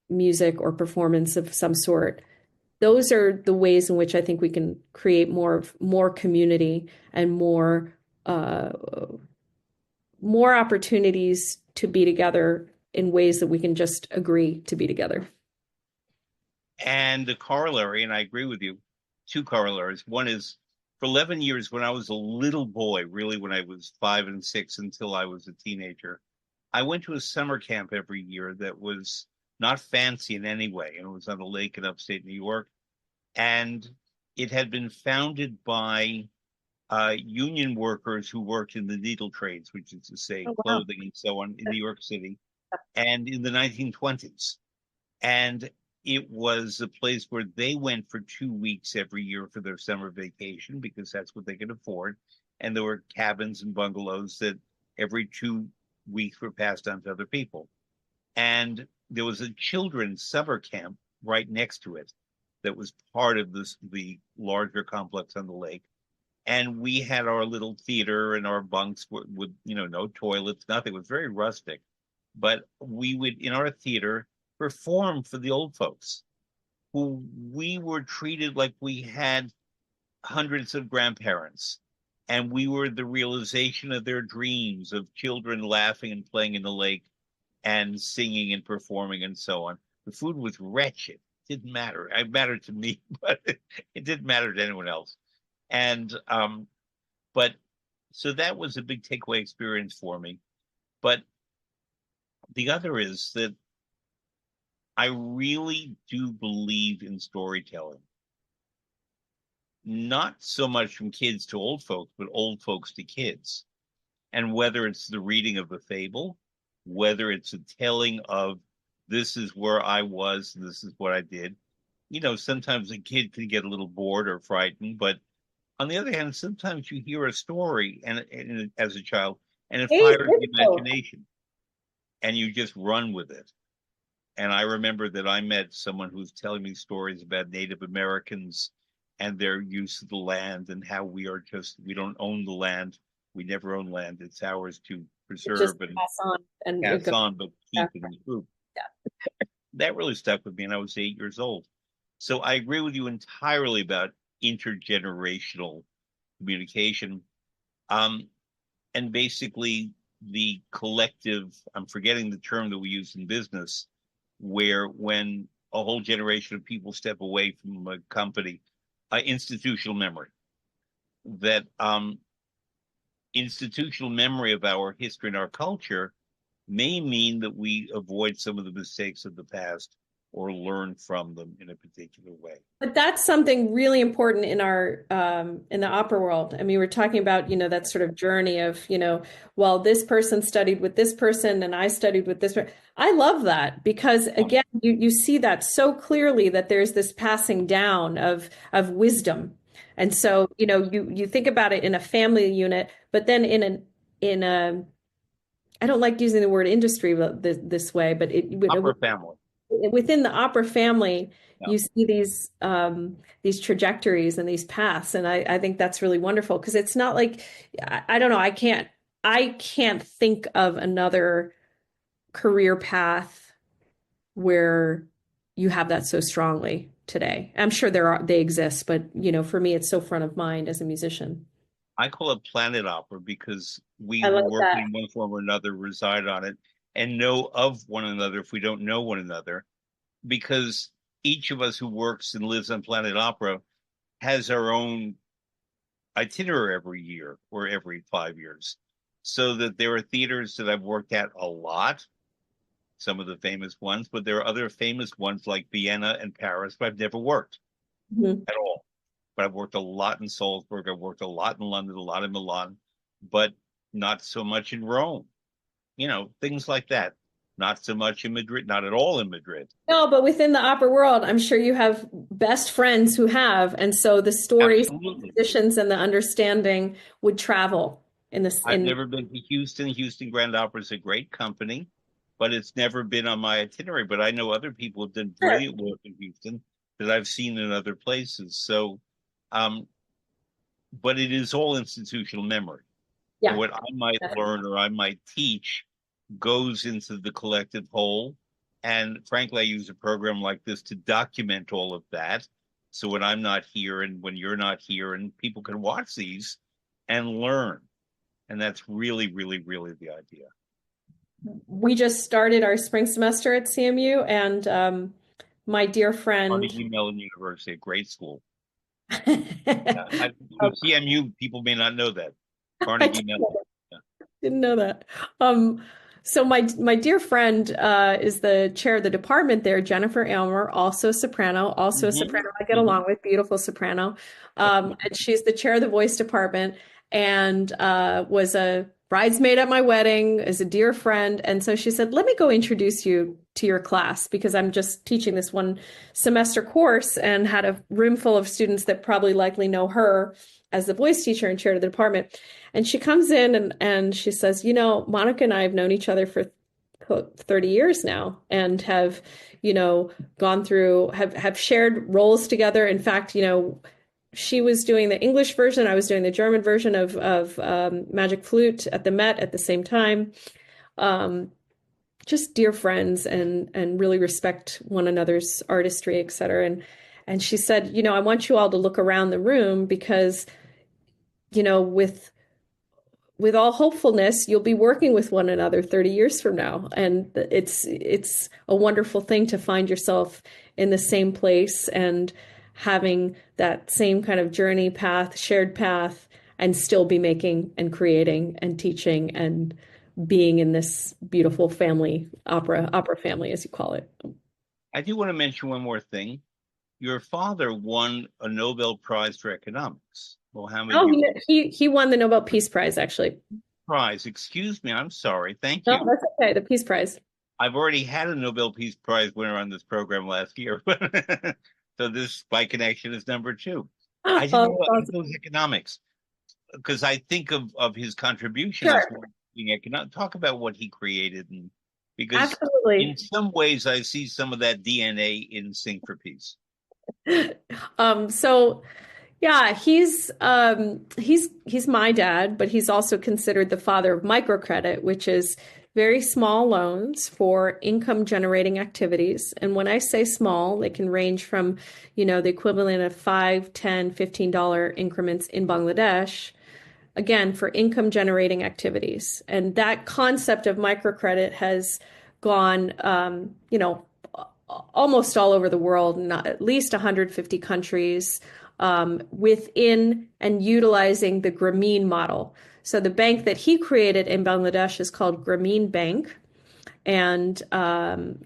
music or performance of some sort. Those are the ways in which I think we can create more community and uh, more opportunities to be together in ways that we can just agree to be together. And the corollary, and I agree with you, two corollaries. One is for 11 years when I was a little boy, really when I was 5 and 6 until I was a teenager, I went to a summer camp every year that was not fancy in any way. And it was on a lake in upstate New York. And it had been founded by union workers who worked in the needle trades, which is to say Oh, wow. clothing and so on in New York City, and in the 1920s. And it was a place where they went for 2 weeks every year for their summer vacation because that's what they could afford. And there were cabins and bungalows that every 2 weeks were passed on to other people. And there was a children's summer camp right next to it that was part of the larger complex on the lake. And we had our little theater and our bunks with no toilets, nothing. It was very rustic, but we would in our theater perform for the old folks who we were treated like we had hundreds of grandparents, and we were the realization of their dreams of children laughing and playing in the lake and singing and performing and so on. The food was wretched. It didn't matter. It mattered to me, but it didn't matter to anyone else. And but so that was a big takeaway experience for me. But the other is that I really do believe in storytelling, not so much from kids to old folks, but old folks to kids. And whether it's the reading of a fable, whether it's a telling of this is where I was, and this is what I did. Sometimes a kid can get a little bored or frightened, but on the other hand, sometimes you hear a story and as a child, and it Hey, fires the Rachel. imagination, and you just run with it. And I remember that I met someone who was telling me stories about Native Americans and their use of the land and how we don't own the land. We never own land. It's ours to just preserve and pass on and it pass goes. on, but Yeah, keep in the group. yeah. That really stuck with me, and I was 8 years old. So I agree with you entirely about intergenerational communication. Um, and basically the collective, I'm forgetting the term that we use in business, where when a whole generation of people step away from a company, institutional memory, that institutional memory of our history and our culture may mean that we avoid some of the mistakes of the past or learn from them in a particular way. But that's something really important in our in the opera world. I mean, we're talking about, that sort of journey of, well, this person studied with this person and I studied with this person. I love that because Yeah. again, you see that so clearly that there's this passing down of wisdom. And so, you think about it in a family unit, but then in a I don't like using the word industry this way, but Opera family. within the opera family, Yeah. you see these trajectories and these paths, and I think that's really wonderful because it's not like I don't know, I can't think of another career path where you have that so strongly today. I'm sure they exist, but for me, it's so front of mind as a musician. I call it planet opera because we I who love work that. in one form or another reside on it and know of one another if we don't know one another, because each of us who works and lives on planet opera has our own itinerary every year or every 5 years. So that there are theaters that I've worked at a lot, some of the famous ones, but there are other famous ones like Vienna and Paris, but I've never worked Mhm. at all. But I've worked a lot in Salzburg. I've worked a lot in London, a lot in Milan, but not so much in Rome. Things like that. Not so much in Madrid, not at all in Madrid. No, but within the opera world, I'm sure you have best friends who have, and so the stories, the Absolutely. musicians, and the understanding would travel in this. I've In never been to Houston. Houston Grand Opera is a great company, but it's never been on my itinerary. But I know other people have done Sure. brilliant work in Houston that I've seen in other places. So, um, but it is all institutional memory. And Yeah, what I might definitely. learn or I might teach goes into the collective whole. And frankly, I use a program like this to document all of that. So when I'm not here and when you're not here, and people can watch these and learn. And that's really, really, really the idea. We just started our spring semester at CMU, and my dear friend, Carnegie Mellon University, a great school. Yeah, I CMU people may not know that. Carnegie didn't Mellon. Yeah. know that. So my dear friend is the chair of the department there, Jennifer Aylmer, also a Mm-hmm. soprano I get Mm-hmm. along with, beautiful soprano. And she's the chair of the voice department and was a bridesmaid at my wedding, is a dear friend. And so she said, let me go introduce you to your class because I'm just teaching this one semester course and had a room full of students that probably likely know her as the voice teacher and chair of the department. And she comes in and she says, Monica and I have known each other for 30 years now and have, gone through, have shared roles together. In fact, she was doing the English version, I was doing the German version of Magic Flute at the Met at the same time. Um, just dear friends and really respect one another's artistry, et cetera. And she said, I want you all to look around the room because, with all hopefulness, you'll be working with one another 30 years from now. And it's a wonderful thing to find yourself in the same place and having that same kind of journey path, shared path, and still be making and creating and teaching and being in this beautiful family, opera family, as you call it. I do want to mention one more thing. Your father won a Nobel Prize for economics. Mohammed Oh, Yunus he won the Nobel Peace Prize, actually. Prize. Excuse me, I'm sorry. Thank No, you. that's okay. The Peace Prize. I've already had a Nobel Peace Prize winner on this program last year. So this by connection is number two. I didn't Oh, know awesome. those economics because I think of his contribution as Sure. more being economic. Talk about what he created, and because in Absolutely. some ways I see some of that DNA in Sing for Peace. So Yeah, he's my dad, but he's also considered the father of microcredit, which is very small loans for income generating activities. And when I say small, they can range from, the equivalent of 5, 10, $15 increments in Bangladesh, again, for income generating activities. And that concept of microcredit has gone, almost all over the world, not at least 150 countries, within and utilizing the Grameen model. So the bank that he created in Bangladesh is called Grameen Bank, and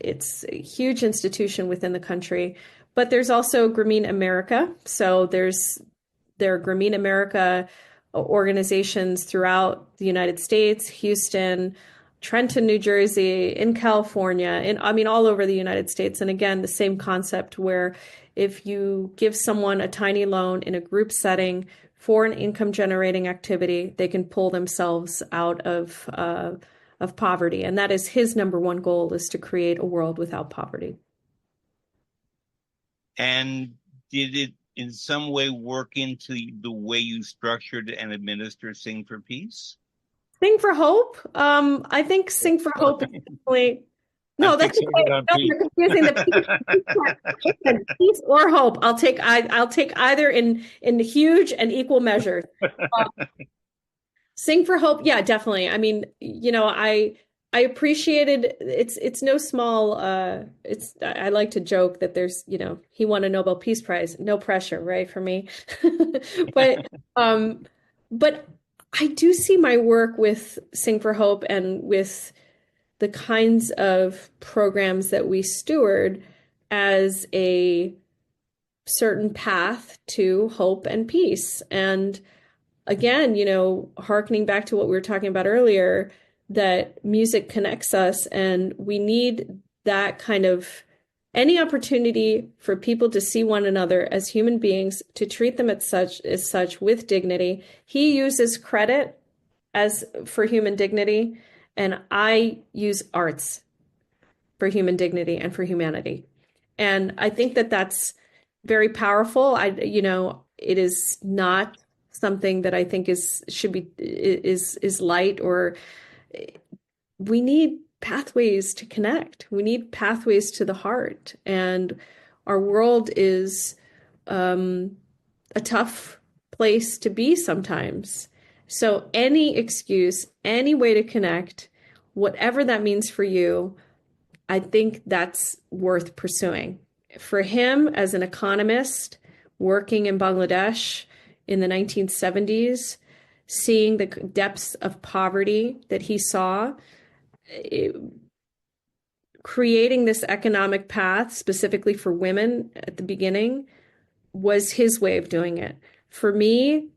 it's a huge institution within the country. But there's also Grameen America. So there are Grameen America organizations throughout the United States, Houston, Trenton, New Jersey, in California, and I mean all over the United States. And again, the same concept where if you give someone a tiny loan in a group setting for an income generating activity, they can pull themselves out of poverty. And that is his number one goal, is to create a world without poverty. And did it in some way work into the way you structured and administer Sing for Peace? Sing for Hope. I think Sing for Hope is definitely. I'm No, that's fixated okay. on No, peace. you're confusing the peace or hope. I'll take either in huge and equal measures. Sing for Hope, yeah, definitely. I mean, I appreciated it's no small it's I like to joke that there's, he won a Nobel Peace Prize. No pressure, right, for me. But um but I do see my work with Sing for Hope and with the kinds of programs that we steward as a certain path to hope and peace. And again, hearkening back to what we were talking about earlier, that music connects us, and we need that kind of any opportunity for people to see one another as human beings, to treat them as such with dignity. He uses credit as for human dignity, and I use arts for human dignity and for humanity. And I think that that's very powerful. It is not something that I think is light, or we need pathways to connect. We need pathways to the heart. And our world is a tough place to be sometimes. So any excuse, any way to connect, whatever that means for you, I think that's worth pursuing. For him, as an economist working in Bangladesh in the 1970s, seeing the depths of poverty that he saw, it, creating this economic path specifically for women at the beginning was his way of doing it. For me,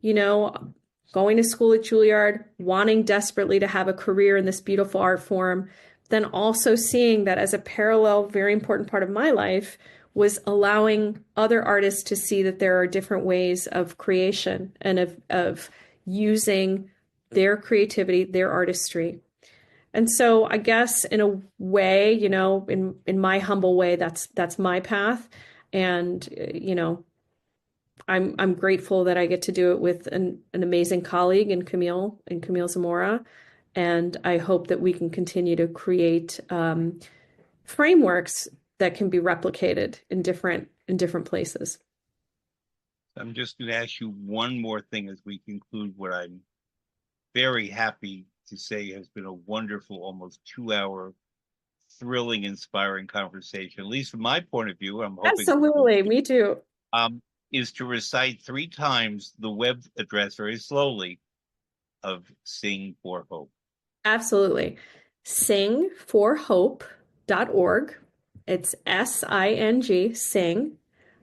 going to school at Juilliard, wanting desperately to have a career in this beautiful art form, then also seeing that as a parallel, very important part of my life was allowing other artists to see that there are different ways of creation and of using their creativity, their artistry. And so I guess in a way, in my humble way, that's my path. And I'm grateful that I get to do it with an amazing colleague in Camille Zamora, and I hope that we can continue to create frameworks that can be replicated in different places. I'm just going to ask you one more thing as we conclude what I'm very happy to say has been a wonderful, almost 2 hour, thrilling, inspiring conversation, at least from my point of view. I'm hoping Absolutely, me too. um, is to recite 3 times the web address very slowly of Sing for Hope. Absolutely. Singforhope.org. It's SING, sing,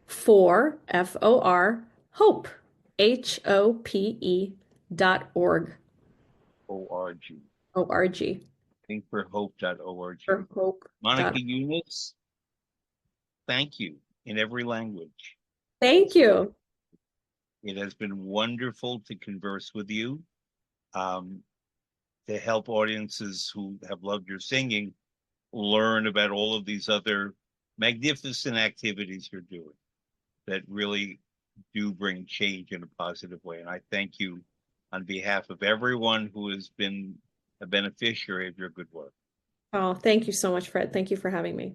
for, FOR, hope, HOPE.org. O-R-G. ORG. Singforhope.org. For hope. Monica Yunus, thank you in every language. Thank you. It has been wonderful to converse with you, to help audiences who have loved your singing learn about all of these other magnificent activities you're doing that really do bring change in a positive way. And I thank you on behalf of everyone who has been a beneficiary of your good work. Oh, thank you so much, Fred. Thank you for having me.